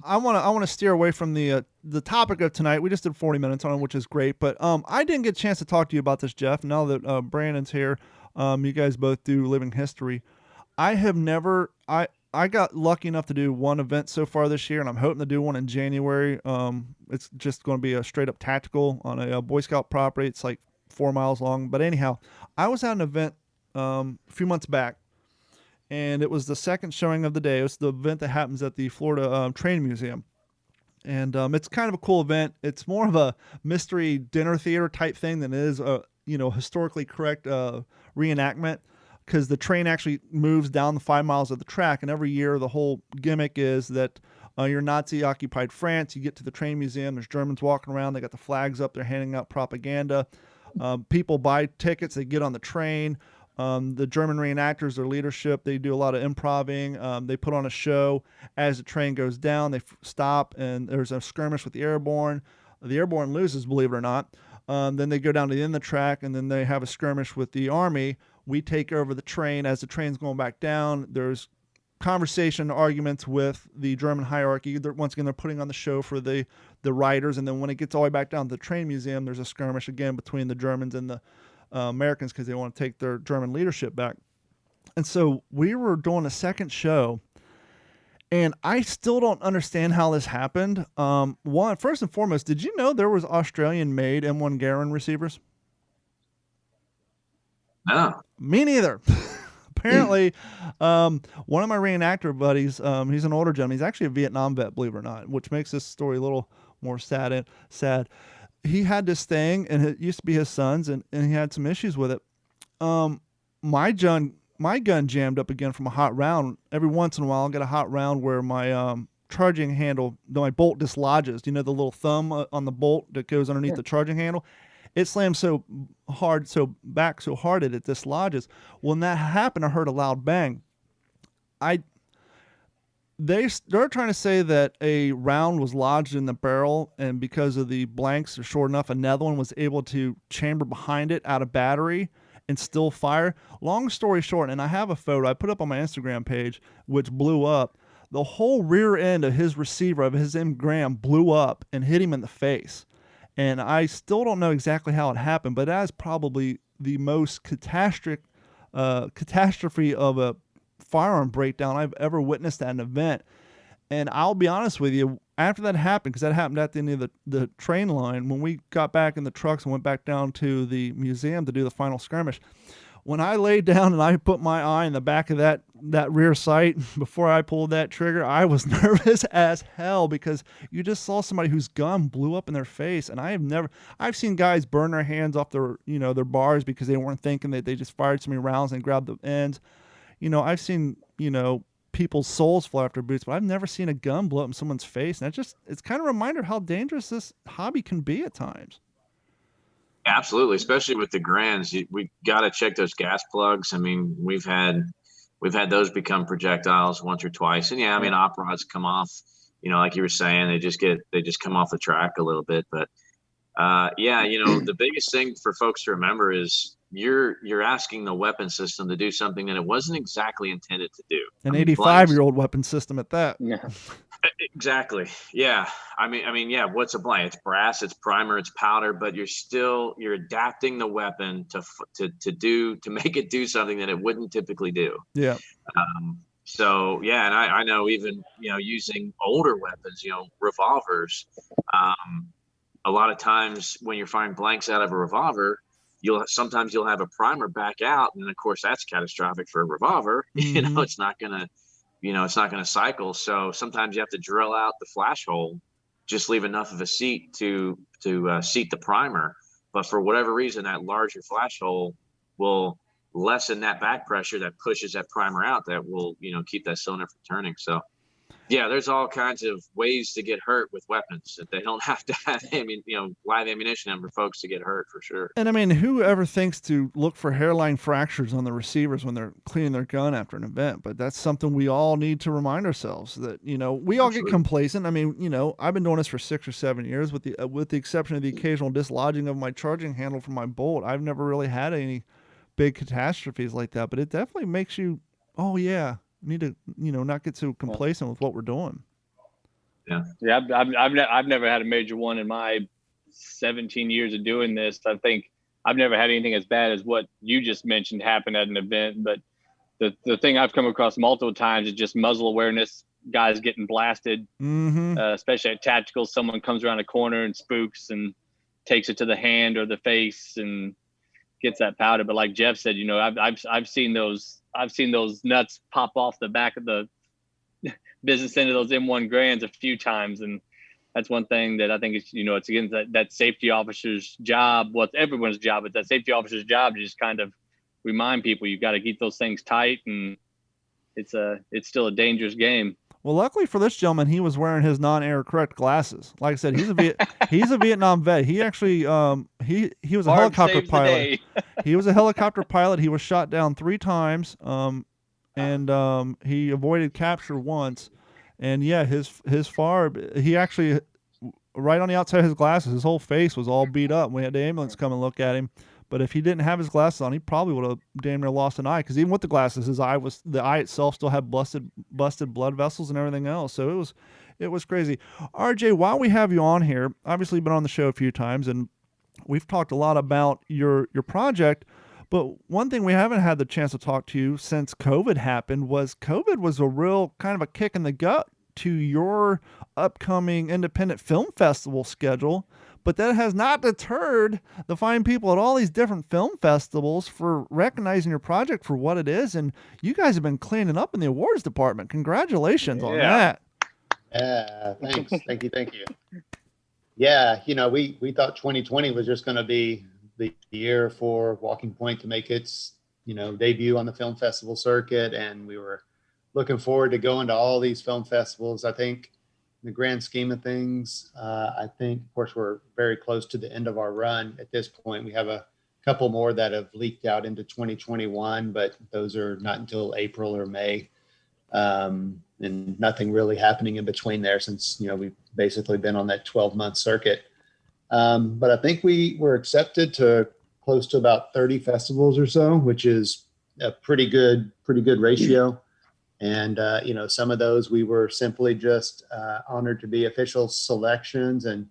I want to steer away from the topic of tonight. We just did 40 minutes on it, which is great. But I didn't get a chance to talk to you about this, Jeff. Now that Brandon's here, you guys both do living history. I have never. I got lucky enough to do one event so far this year, and I'm hoping to do one in January. It's just going to be a straight up tactical on a Boy Scout property. It's like 4 miles long. But anyhow, I was at an event a few months back. And it was the second showing of the day. It was the event that happens at the Florida Train Museum. And it's kind of a cool event. It's more of a mystery dinner theater type thing than it is a historically correct reenactment, because the train actually moves down the 5 miles of the track. And every year the whole gimmick is that you're Nazi-occupied France. You get to the train museum. There's Germans walking around. They got the flags up. They're handing out propaganda. People buy tickets. They get on the train. The German reenactors, their leadership, they do a lot of improvising. They put on a show. As the train goes down, they stop, and there's a skirmish with the airborne. The airborne loses, believe it or not. Then they go down to the end of the track, and then they have a skirmish with the Army. We take over the train. As the train's going back down, there's conversation, arguments with the German hierarchy. Once again, they're putting on the show for the riders. And then when it gets all the way back down to the train museum, there's a skirmish again between the Germans and the Americans, because they want to take their German leadership back. And so we were doing a second show, and I still don't understand how this happened. First and foremost, did you know there was Australian-made M1 Garand receivers? No. Me neither. Apparently, one of my reenactor buddies, he's an older gentleman. He's actually a Vietnam vet, believe it or not, which makes this story a little more sad. He had this thing, and it used to be his son's, and he had some issues with it. My gun jammed up again from a hot round. Every once in a while, I'll get a hot round where my charging handle, my bolt dislodges. The little thumb on the bolt that goes underneath the charging handle? It slams so hard that it dislodges. When that happened, I heard a loud bang. They're trying to say that a round was lodged in the barrel, and because of the blanks are short enough, another one was able to chamber behind it out of battery and still fire. Long story short, and I have a photo I put up on my Instagram page, which blew up. The whole rear end of his receiver, of his M Graham, blew up and hit him in the face. And I still don't know exactly how it happened, but that is probably the most catastrophe of a firearm breakdown I've ever witnessed at an event. And I'll be honest with you, after that happened, because that happened at the end of the train line, when we got back in the trucks and went back down to the museum to do the final skirmish, when I laid down and I put my eye in the back of that rear sight before I pulled that trigger, I was nervous as hell because you just saw somebody whose gun blew up in their face. And I've seen guys burn their hands off their bars because they weren't thinking, that they just fired so many rounds and grabbed the ends. I've seen, people's souls fly off their boots, but I've never seen a gun blow up in someone's face. And it's kind of a reminder of how dangerous this hobby can be at times. Absolutely, especially with the Grands, we got to check those gas plugs. I mean, we've had those become projectiles once or twice, and yeah, I mean, op rods come off. Like you were saying, they just come off the track a little bit. But the biggest thing for folks to remember is you're asking the weapon system to do something that it wasn't exactly intended to do. An 85-year-old weapon system at that. Yeah. Exactly. Yeah. I mean, yeah. What's a blank? It's brass, it's primer, it's powder, but you're adapting the weapon to make it do something that it wouldn't typically do. Yeah. So yeah, and I know even using older weapons, revolvers. A lot of times when you're firing blanks out of a revolver, sometimes you'll have a primer back out, and of course that's catastrophic for a revolver. Mm-hmm. It's not gonna cycle. So sometimes you have to drill out the flash hole, just leave enough of a seat to seat the primer. But for whatever reason, that larger flash hole will lessen that back pressure that pushes that primer out. That will keep that cylinder from turning. So yeah, there's all kinds of ways to get hurt with weapons. They don't have to have live ammunition in for folks to get hurt, for sure. And I mean, whoever thinks to look for hairline fractures on the receivers when they're cleaning their gun after an event? But that's something we all need to remind ourselves that, we all get complacent. I mean, I've been doing this for 6 or 7 years with the exception of the occasional dislodging of my charging handle from my bolt. I've never really had any big catastrophes like that, but it definitely makes you, oh yeah, need to not get so complacent with what we're doing. Yeah, I've never had a major one in my 17 years of doing this. I think I've never had anything as bad as what you just mentioned happen at an event. But the thing I've come across multiple times is just muzzle awareness, guys getting blasted, especially at tacticals. Someone comes around a corner and spooks and takes it to the hand or the face and gets that powder. But like Jeff said, I've seen those nuts pop off the back of the business end of those M1 Grands a few times. And that's one thing that I think is, it's again that safety officer's job. Well, it's everyone's job, but that safety officer's job to just kind of remind people you've got to keep those things tight, and it's still a dangerous game. Well, luckily for this gentleman, he was wearing his non-air correct glasses. Like I said, he's a Vietnam vet. He actually he was a helicopter pilot. He was a helicopter pilot. He was shot down 3 times, and he avoided capture once. And yeah, his FARB, he actually, right on the outside of his glasses, his whole face was all beat up. We had the ambulance come and look at him. But if he didn't have his glasses on, he probably would have damn near lost an eye. Because even with the glasses, the eye itself still had busted blood vessels and everything else. So it was crazy. RJ, while we have you on here, obviously you've been on the show a few times, and we've talked a lot about your project. But one thing we haven't had the chance to talk to you since COVID happened was a real kind of a kick in the gut to your upcoming independent film festival schedule. But that has not deterred the fine people at all these different film festivals for recognizing your project for what it is. And you guys have been cleaning up in the awards department. Congratulations on that. Yeah, thanks. Thank you. Yeah, we thought 2020 was just going to be the year for Walking Point to make its, debut on the film festival circuit. And we were looking forward to going to all these film festivals. I think in the grand scheme of things, I think, of course, we're very close to the end of our run at this point. We have a couple more that have leaked out into 2021, but those are not until April or May. And nothing really happening in between there since, we've basically been on that 12-month circuit. But I think we were accepted to close to about 30 festivals or so, which is a pretty good ratio. And, some of those we were simply just honored to be official selections, and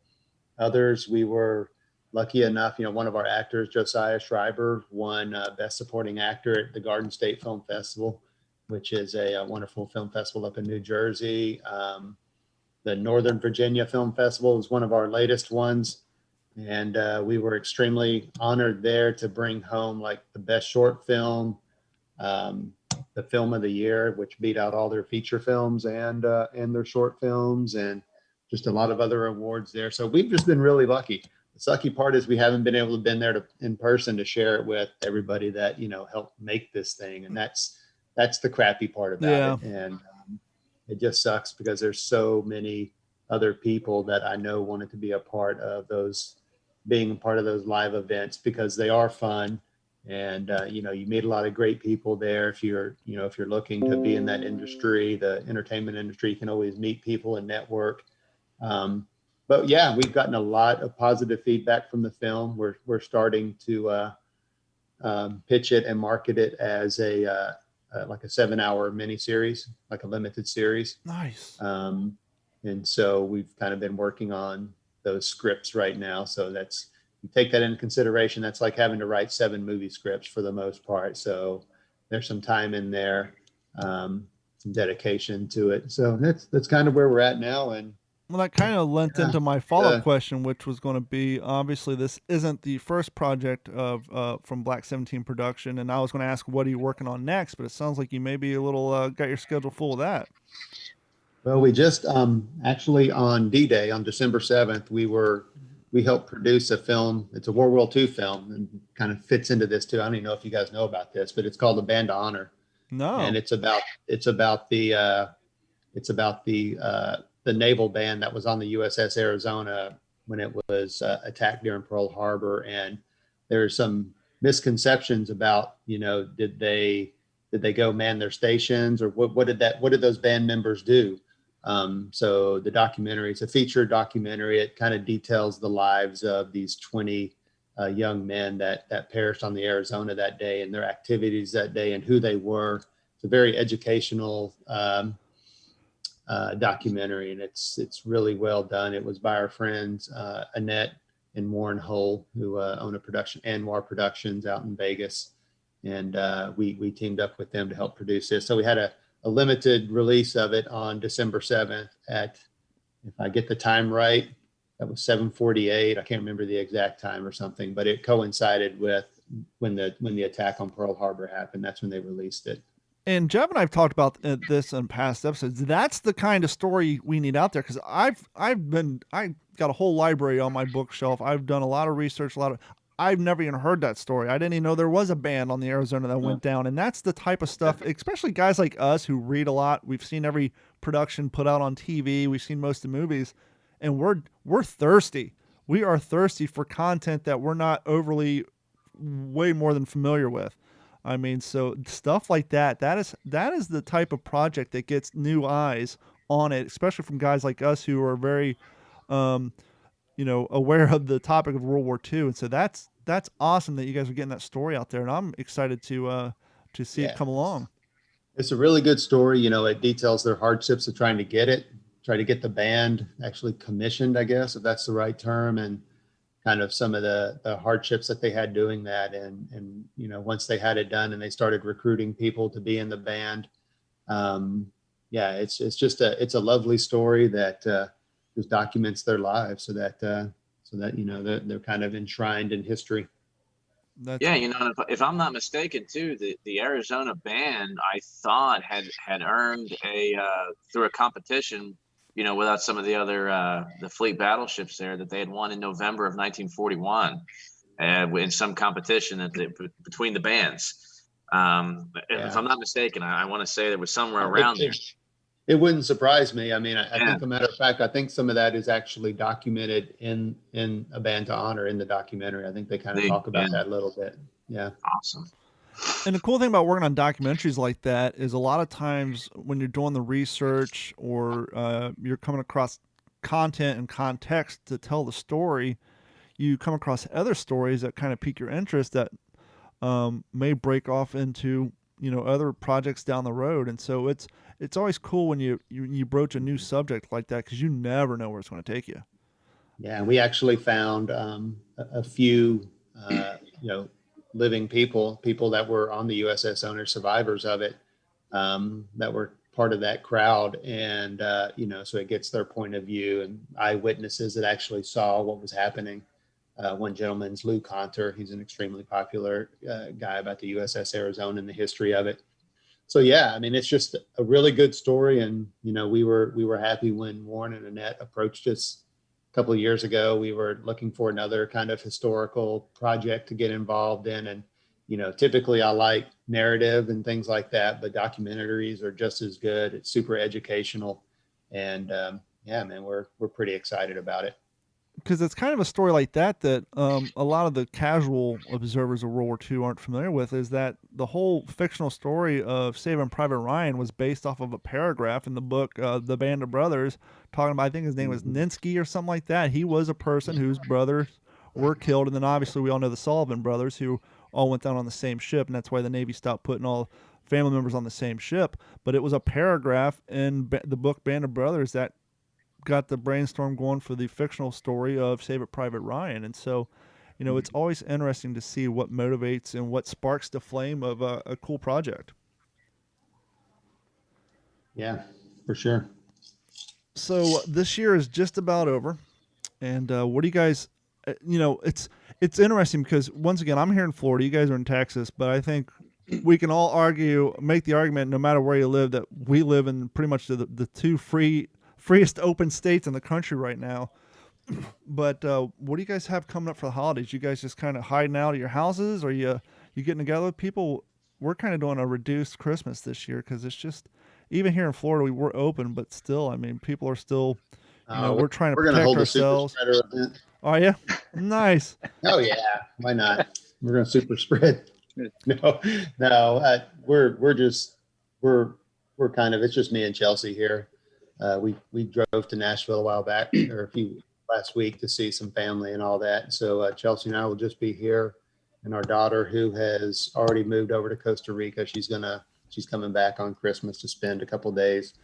others we were lucky enough, one of our actors, Josiah Schreiber, won Best Supporting Actor at the Garden State Film Festival, which is a wonderful film festival up in New Jersey. The Northern Virginia Film Festival is one of our latest ones. And we were extremely honored there to bring home like the best short film, the film of the year, which beat out all their feature films and their short films, and just a lot of other awards there. So we've just been really lucky. The sucky part is we haven't been able to been there in person to share it with everybody that, you know, helped make this thing. And that's the crappy part about it. And it just sucks because there's so many other people that I know wanted to be a part of those, being a part of those live events, because they are fun. And you know, you meet a lot of great people there. If you're looking to be in that industry, the entertainment industry, you can always meet people and network. But yeah, we've gotten a lot of positive feedback from the film. We're starting to pitch it and market it as like a 7-hour miniseries, like a limited series. Nice. And so we've kind of been working on those scripts right now. So that's, you take that into consideration. That's like having to write 7 movie scripts for the most part. So there's some time in there, some dedication to it. So that's kind of where we're at now. And well, that kind of lent into my follow-up question, which was going to be, obviously this isn't the first project of from Black 17 production, and I was going to ask, what are you working on next? But it sounds like you maybe a little got your schedule full of that. Well, we just actually on D-Day on December 7th, we helped produce a film. It's a World War II film, and kind of fits into this too. I don't even know if you guys know about this, but it's called The Band of Honor. No. And it's about the naval band that was on the USS Arizona when it was attacked during Pearl Harbor. And there's some misconceptions about, you know, did they go man their stations, or what did those band members do? So the documentary, it's a feature documentary. It kind of details the lives of these 20 young men that perished on the Arizona that day, and their activities that day, and who they were. It's a very educational documentary, and it's really well done. It was by our friends Annette and Warren Hull, who own a production, Anwar Productions, out in Vegas, and we teamed up with them to help produce this. So we had a limited release of it on December 7th at, if I get the time right, that was 7:48. I can't remember the exact time or something, but it coincided with when the attack on Pearl Harbor happened. That's when they released it. And Jeff and I have talked about this in past episodes. That's the kind of story we need out there, because I got a whole library on my bookshelf. I've done a lot of research, I've never even heard that story. I didn't even know there was a band on the Arizona that went down. And that's the type of stuff, especially guys like us who read a lot. We've seen every production put out on TV. We've seen most of the movies, and we're thirsty. We are thirsty for content that we're not overly way more than familiar with. I mean, so stuff like that is the type of project that gets new eyes on it, especially from guys like us who are very, aware of the topic of World War II. And so that's awesome that you guys are getting that story out there, and I'm excited to see it come along. It's a really good story. You know, it details their hardships of trying to get the band actually commissioned, I guess, if that's the right term, and kind of some of the hardships that they had doing that. And, you know, once they had it done and they started recruiting people to be in the band. It's just it's a lovely story that just documents their lives so that, you know, they're kind of enshrined in history. Yeah, you know, if I'm not mistaken too, the Arizona band, I thought had earned through a competition, you know, without some of the other the fleet battleships there, that they had won in November of 1941 in some competition between the bands. If I'm not mistaken, I want to say there was somewhere around there. It wouldn't surprise me. I mean, I think, a matter of fact, I think some of that is actually documented in A Band to Honor in the documentary. I think they kind of talk about that a little bit. Yeah. Awesome. And the cool thing about working on documentaries like that is a lot of times when you're doing the research or you're coming across content and context to tell the story, you come across other stories that kind of pique your interest that may break off into, you know, other projects down the road. And so it's always cool when you broach a new subject like that, because you never know where it's going to take you. Yeah, we actually found a few, living people that were on the USS Owner, survivors of it, that were part of that crowd. And, so it gets their point of view, and eyewitnesses that actually saw what was happening. One gentleman's Lou Conter. He's an extremely popular guy about the USS Arizona and the history of it. So yeah, I mean, it's just a really good story. And, you know, we were happy when Warren and Annette approached us a couple of years ago. We were looking for another kind of historical project to get involved in. And, you know, typically I like narrative and things like that, but documentaries are just as good. It's super educational. And yeah, man, we're pretty excited about it. Because it's kind of a story like that a lot of the casual observers of World War II aren't familiar with, is that the whole fictional story of Saving Private Ryan was based off of a paragraph in the book, The Band of Brothers, talking about, I think his name was Ninsky or something like that. He was a person whose brothers were killed. And then obviously we all know the Sullivan brothers, who all went down on the same ship. And that's why the Navy stopped putting all family members on the same ship. But it was a paragraph in the book Band of Brothers that got the brainstorm going for the fictional story of Save It Private Ryan. And so, you know, it's always interesting to see what motivates and what sparks the flame of a cool project. Yeah, for sure. So this year is just about over. And what do you guys, you know, it's interesting because once again, I'm here in Florida, you guys are in Texas, but I think we can all make the argument, no matter where you live, that we live in pretty much the two freest open states in the country right now. But what do you guys have coming up for the holidays? You guys just kind of hiding out at your houses, or you getting together with people? We're kind of doing a reduced Christmas this year because it's just, even here in Florida, we're open, but still, I mean, people are still, you know, we're trying to protect ourselves. Super spreader event. Oh yeah, nice. Oh yeah, why not? We're gonna super spread. No, we're kind of, it's just me and Chelsea here. We drove to Nashville a while back, or last week, to see some family and all that. So Chelsea and I will just be here, and our daughter, who has already moved over to Costa Rica, she's coming back on Christmas to spend a couple days,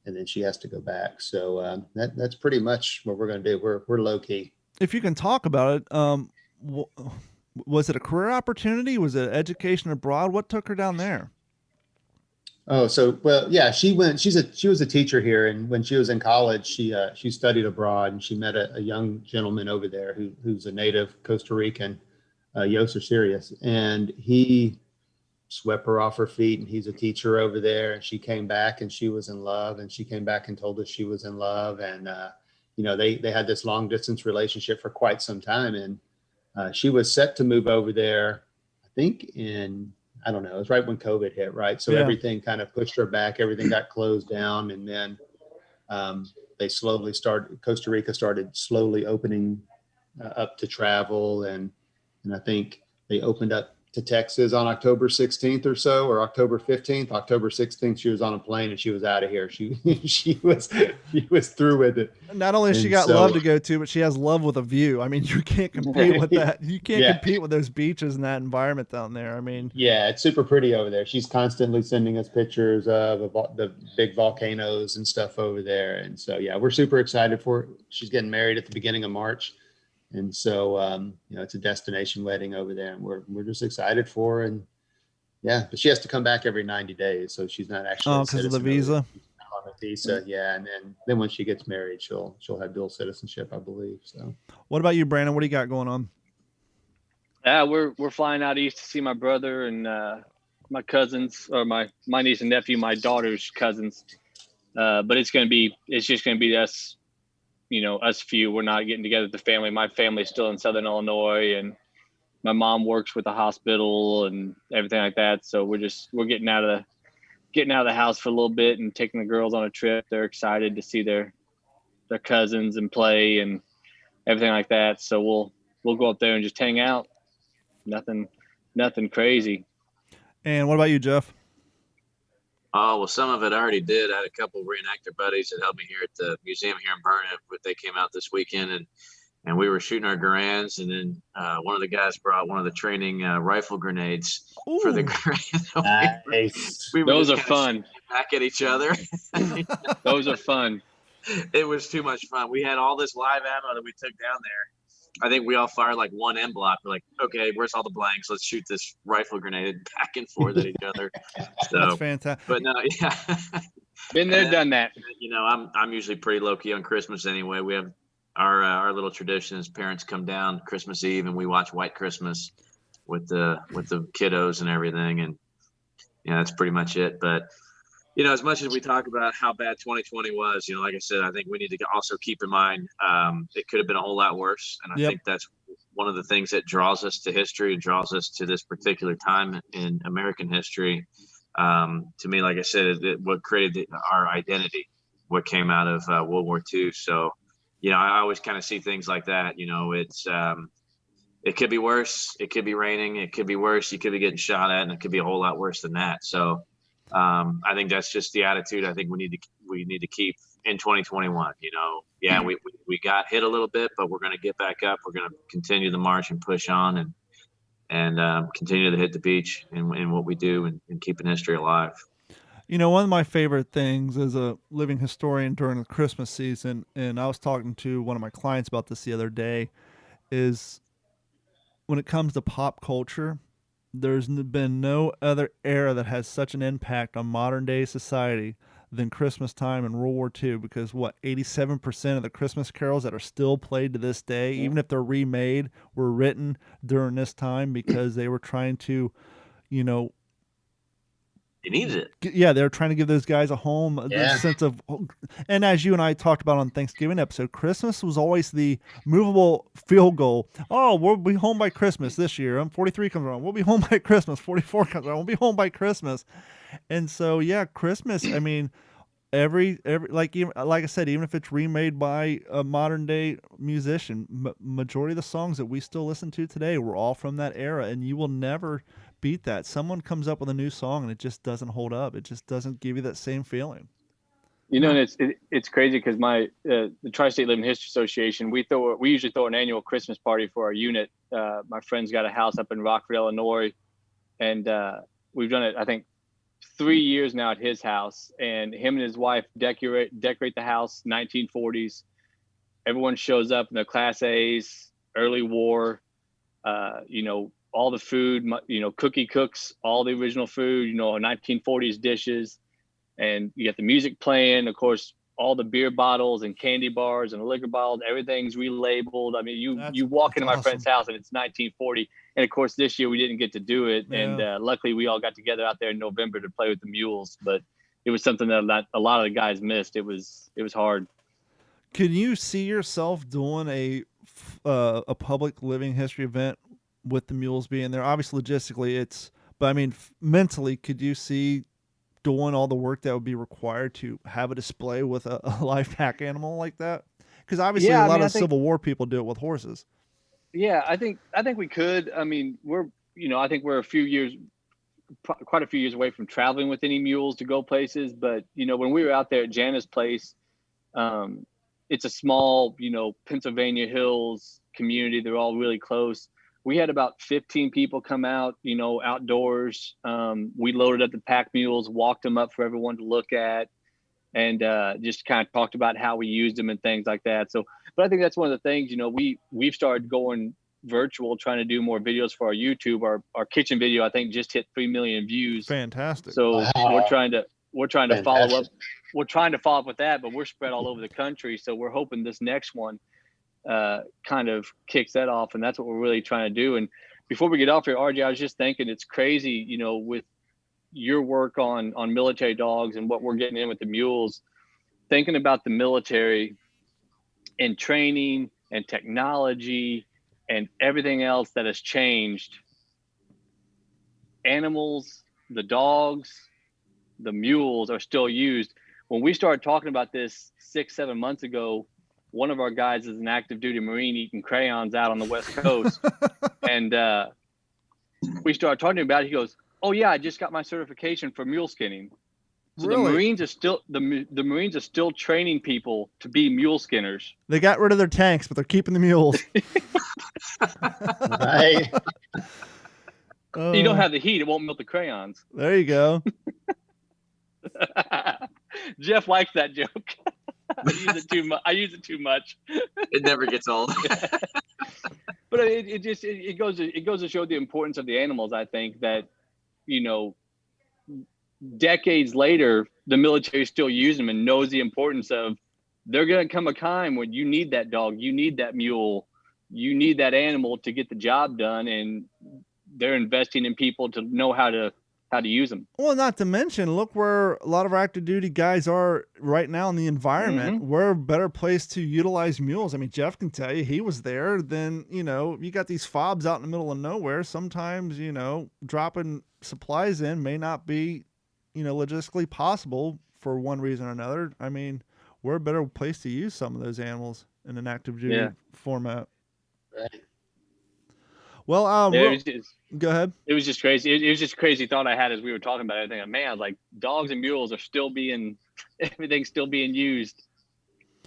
and then she has to go back. So that's pretty much what we're going to do. We're low key. If you can talk about it, was it a career opportunity? Was it education abroad? What took her down there? Oh, so, well, yeah, she was a teacher here. And when she was in college, she studied abroad, and she met a young gentleman over there who's a native Costa Rican, Yoser Sirius. And he swept her off her feet, and he's a teacher over there. And she came back and she was in love, and she came back and told us she was in love. And, you know, they had this long distance relationship for quite some time. And she was set to move over there, I think I don't know, it was right when COVID hit, right? So yeah. Everything kind of pushed her back. Everything got closed down. And then Costa Rica started slowly opening up to travel. And I think they opened up to Texas on October 16th or so, or October 15th. October 16th, she was on a plane and she was out of here. She was through with it. Not only has she got love to go to, but she has love with a view. I mean, you can't compete with that. You can't compete with those beaches and that environment down there. I mean, yeah, it's super pretty over there. She's constantly sending us pictures of the big volcanoes and stuff over there. And so, yeah, we're super excited for her. She's getting married at the beginning of March. And so, you know, it's a destination wedding over there, and we're just excited for her. And yeah, but she has to come back every 90 days. So she's not actually because of the visa. On a visa. Yeah. And then when she gets married, she'll have dual citizenship, I believe. So what about you, Brandon? What do you got going on? Yeah, we're flying out east to see my brother and my cousins, or my niece and nephew, my daughter's cousins. But it's just going to be us. You know, us few. We're not getting together with the family. My family's still in Southern Illinois, and my mom works with the hospital and everything like that. So we're getting out of the house for a little bit and taking the girls on a trip. They're excited to see their cousins and play and everything like that. So we'll go up there and just hang out. Nothing crazy. And what about you, Jeff? Oh, well, some of it I already did. I had a couple of reenactor buddies that helped me here at the museum here in Burnet. They came out this weekend, and we were shooting our Garands, and then one of the guys brought one of the training rifle grenades for the Garand. Nice. Those are fun. Back at each other. Those are fun. It was too much fun. We had all this live ammo that we took down there. I think we all fired like one end block. We're like, okay, where's all the blanks? Let's shoot this rifle grenade back and forth at each other. So, that's fantastic. But no, yeah. Been there, done that. You know, I'm usually pretty low key on Christmas anyway. We have our little tradition is parents come down Christmas Eve and we watch White Christmas with the kiddos and everything, and that's pretty much it. But as much as we talk about how bad 2020 was, like I said, I think we need to also keep in mind it could have been a whole lot worse, and I think that's one of the things that draws us to history and draws us to this particular time in American history. To me, like I said, what created our identity, what came out of World War II. So, I always kind of see things like that. It's it could be worse. It could be raining. It could be worse. You could be getting shot at, and it could be a whole lot worse than that. So, I think that's just the attitude I think we need to keep in 2021. We got hit a little bit, but we're going to get back up. We're going to continue the march and push on and continue to hit the beach in what we do and keeping history alive. One of my favorite things as a living historian during the Christmas season, and I was talking to one of my clients about this the other day, is when it comes to pop culture, there's been no other era that has such an impact on modern day society than Christmas time in World War II, because 87% of the Christmas carols that are still played to this day, even if they're remade, were written during this time because they were trying to, you needed it. Yeah, they're trying to give those guys a home, a sense of, and as you and I talked about on Thanksgiving episode, Christmas was always the movable field goal. Oh, we'll be home by Christmas this year. 43 comes around. We'll be home by Christmas. 44 comes around. We'll be home by Christmas. And so, Christmas, I mean, every like I said, even if it's remade by a modern day musician, majority of the songs that we still listen to today were all from that era, and you will never beat that. Someone comes up with a new song and it just doesn't hold up. It just doesn't give you that same feeling. And it's crazy because the Tri-State Living History Association, we usually throw an annual Christmas party for our unit. My friend's got a house up in Rockford, Illinois, and we've done it, I think, 3 years now at his house, and him and his wife decorate the house 1940s. Everyone shows up in their Class A's, early war, all the food, Cookie cooks all the original food, 1940s dishes, and you get the music playing. Of course, all the beer bottles and candy bars and the liquor bottles, everything's relabeled. I mean, you walk into my friend's house and it's 1940. And of course, this year we didn't get to do it. Yeah. And luckily we all got together out there in November to play with the mules, but it was something that a lot of the guys missed. It was hard. Can you see yourself doing a public living history event with the mules being there? Obviously, logistically, but I mean, mentally, could you see doing all the work that would be required to have a display with a live pack animal like that? Because obviously, a lot of Civil War people do it with horses. Yeah, I think we could. I mean, I think we're quite a few years away from traveling with any mules to go places. But when we were out there at Jana's place, it's a small, Pennsylvania Hills community. They're all really close. We had about 15 people come out, outdoors. We loaded up the pack mules, walked them up for everyone to look at, and just kind of talked about how we used them and things like that. So, but I think that's one of the things, we've started going virtual, trying to do more videos for our YouTube. Our kitchen video, I think, just hit 3 million views. Fantastic. So we're trying to follow up. We're trying to follow up with that, but we're spread all over the country. So we're hoping this next one kind of kicks that off, and that's what we're really trying to do. And before we get off here, RJ, I was just thinking it's crazy, with your work on military dogs and what we're getting in with the mules, thinking about the military and training and technology and everything else that has changed. Animals, the dogs, the mules are still used. When we started talking about this 6-7 months ago, one of our guys is an active duty Marine eating crayons out on the West Coast. And we started talking about it. He goes, "Oh yeah, I just got my certification for mule skinning." So really? The Marines are still training people to be mule skinners. They got rid of their tanks, but they're keeping the mules. Right. You don't have the heat; it won't melt the crayons. There you go. Jeff likes that joke. I use it too much. It never gets old. But it goes to show the importance of the animals. I think that, decades later, the military still uses them and knows the importance of There going to come a time when you need that dog, you need that mule, you need that animal to get the job done, and they're investing in people to know how to use them. Well, not to mention, look where a lot of our active duty guys are right now in the environment. Mm-hmm. We're a better place to utilize mules. I mean, Jeff can tell you, he was there. Then, you got these fobs out in the middle of nowhere. Sometimes, dropping supplies in may not be, logistically possible for one reason or another. I mean, we're a better place to use some of those animals in an active duty format. Right. Well, go ahead. It was just crazy. It was just a crazy thought I had as we were talking about everything. Man, like dogs and mules are everything's still being used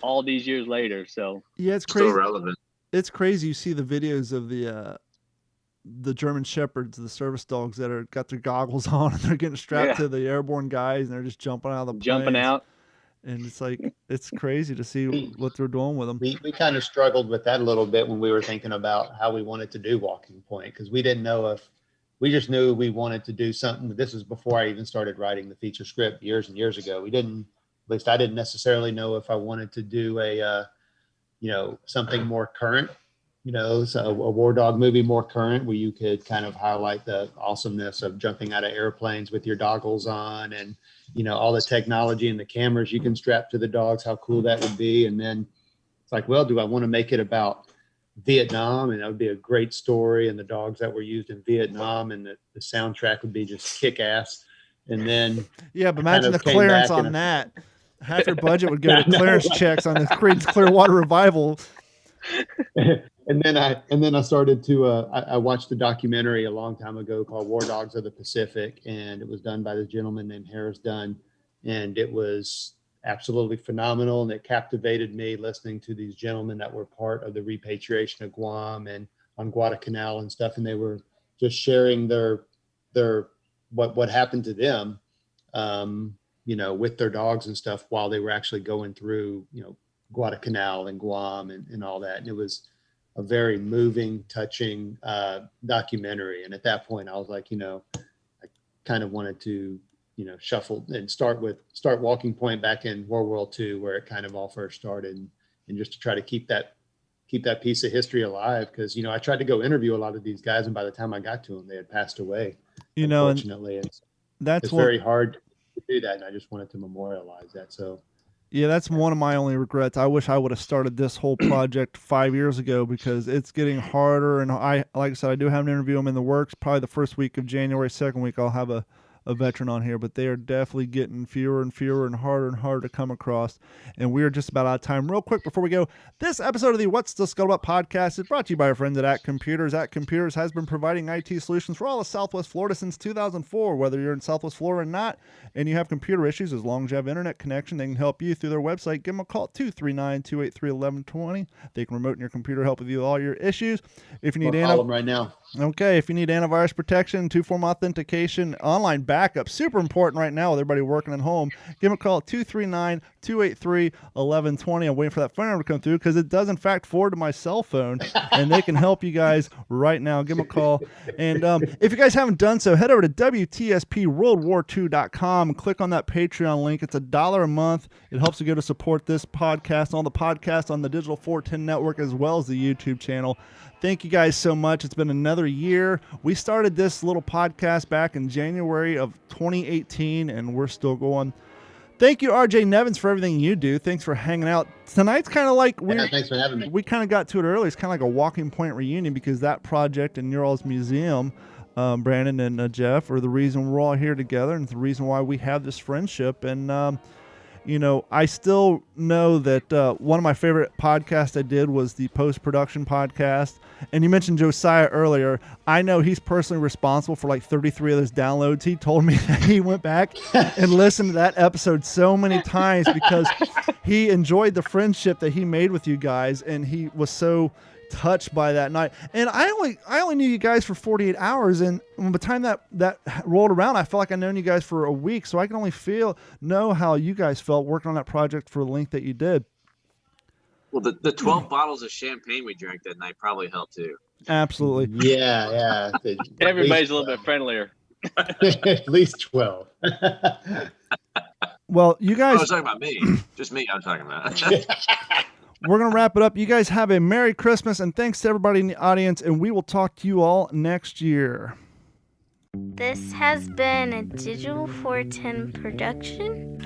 all these years later. So yeah, it's crazy. Still relevant. It's crazy. You see the videos of the German Shepherds, the service dogs that are got their goggles on and they're getting strapped to the airborne guys and they're just jumping out of the planes. Jumping out. And it's like, it's crazy to see what they're doing with them. We kind of struggled with that a little bit when we were thinking about how we wanted to do Walking Point, because we didn't know we just knew we wanted to do something. This was before I even started writing the feature script years and years ago. At least I didn't necessarily know if I wanted to do something more current, so a war dog movie more current, where you could kind of highlight the awesomeness of jumping out of airplanes with your goggles on and, all the technology and the cameras you can strap to the dogs, how cool that would be. And then it's like, well, do I want to make it about Vietnam? And that would be a great story. And the dogs that were used in Vietnam, and the soundtrack would be just kick ass. And then, yeah, but imagine the clearance on that. Half your budget would go to clearance checks on the Creedence Clearwater Revival. And then I started to I watched a documentary a long time ago called War Dogs of the Pacific, and it was done by this gentleman named Harris Dunn, and it was absolutely phenomenal, and it captivated me listening to these gentlemen that were part of the repatriation of Guam and on Guadalcanal and stuff, and they were just sharing their what happened to them, with their dogs and stuff while they were actually going through Guadalcanal and Guam and all that, and it was a very moving, touching documentary. And at that point, I was like, I kind of wanted to, shuffle and start Walking Point back in World War II, where it kind of all first started, and just to try to keep that piece of history alive. Because, I tried to go interview a lot of these guys, and by the time I got to them, they had passed away. Unfortunately, it's very hard to do that, and I just wanted to memorialize that. So. Yeah, that's one of my only regrets. I wish I would have started this whole project 5 years ago, because it's getting harder. And like I said, I do have an interview. I'm in the works. Probably the first week of January, second week, I'll have a veteran on here, but they are definitely getting fewer and fewer and harder to come across. And we are just about out of time. Real quick before we go, this episode of the What's the Scuttlebutt podcast is brought to you by our friends at Computers. Computers has been providing IT solutions for all of Southwest Florida since 2004. Whether you're in Southwest Florida or not, and you have computer issues, as long as you have internet connection, they can help you through their website. Give them a call at 239-283-1120. They can remote in your computer, help with you with all your issues. If you need call them right now. Okay, if you need antivirus protection, two-form authentication, online backup, super important right now with everybody working at home, give them a call at 239-283-1120. I'm waiting for that phone number to come through, because it does, in fact, forward to my cell phone, and they can help you guys right now. Give them a call. And if you guys haven't done so, head over to WTSPWorldWar2.com and click on that Patreon link. It's $1 a month. It helps you go to support this podcast, all the podcasts on the Digital 410 network, as well as the YouTube channel. Thank you guys so much. It's been another year. We started this little podcast back in January of 2018, and we're still going. Thank you, RJ Nevins, for everything you do. Thanks for hanging out. Tonight's kind of like thanks for having me. We kind of got to it earlier. It's kind of like a Walking Point reunion, because that project and your all's museum, Brandon and Jeff, are the reason we're all here together, and it's the reason why we have this friendship. And I still know that one of my favorite podcasts I did was the post-production podcast. And you mentioned Josiah earlier. I know he's personally responsible for like 33 of those downloads. He told me that he went back and listened to that episode so many times, because he enjoyed the friendship that he made with you guys, and he was so touched by that night. And I only knew you guys for 48 hours, and by the time that rolled around, I felt like I'd known you guys for a week. So I can only know how you guys felt working on that project for the length that you did. Well, the 12 bottles of champagne we drank that night probably helped too. Absolutely. Yeah. Everybody's a little bit friendlier. At least 12. Well, you I guys, was talking about me. Just me I'm talking about. we're going to wrap it up. You guys have a Merry Christmas, and thanks to everybody in the audience, and we will talk to you all next year. This has been a Digital 410 production.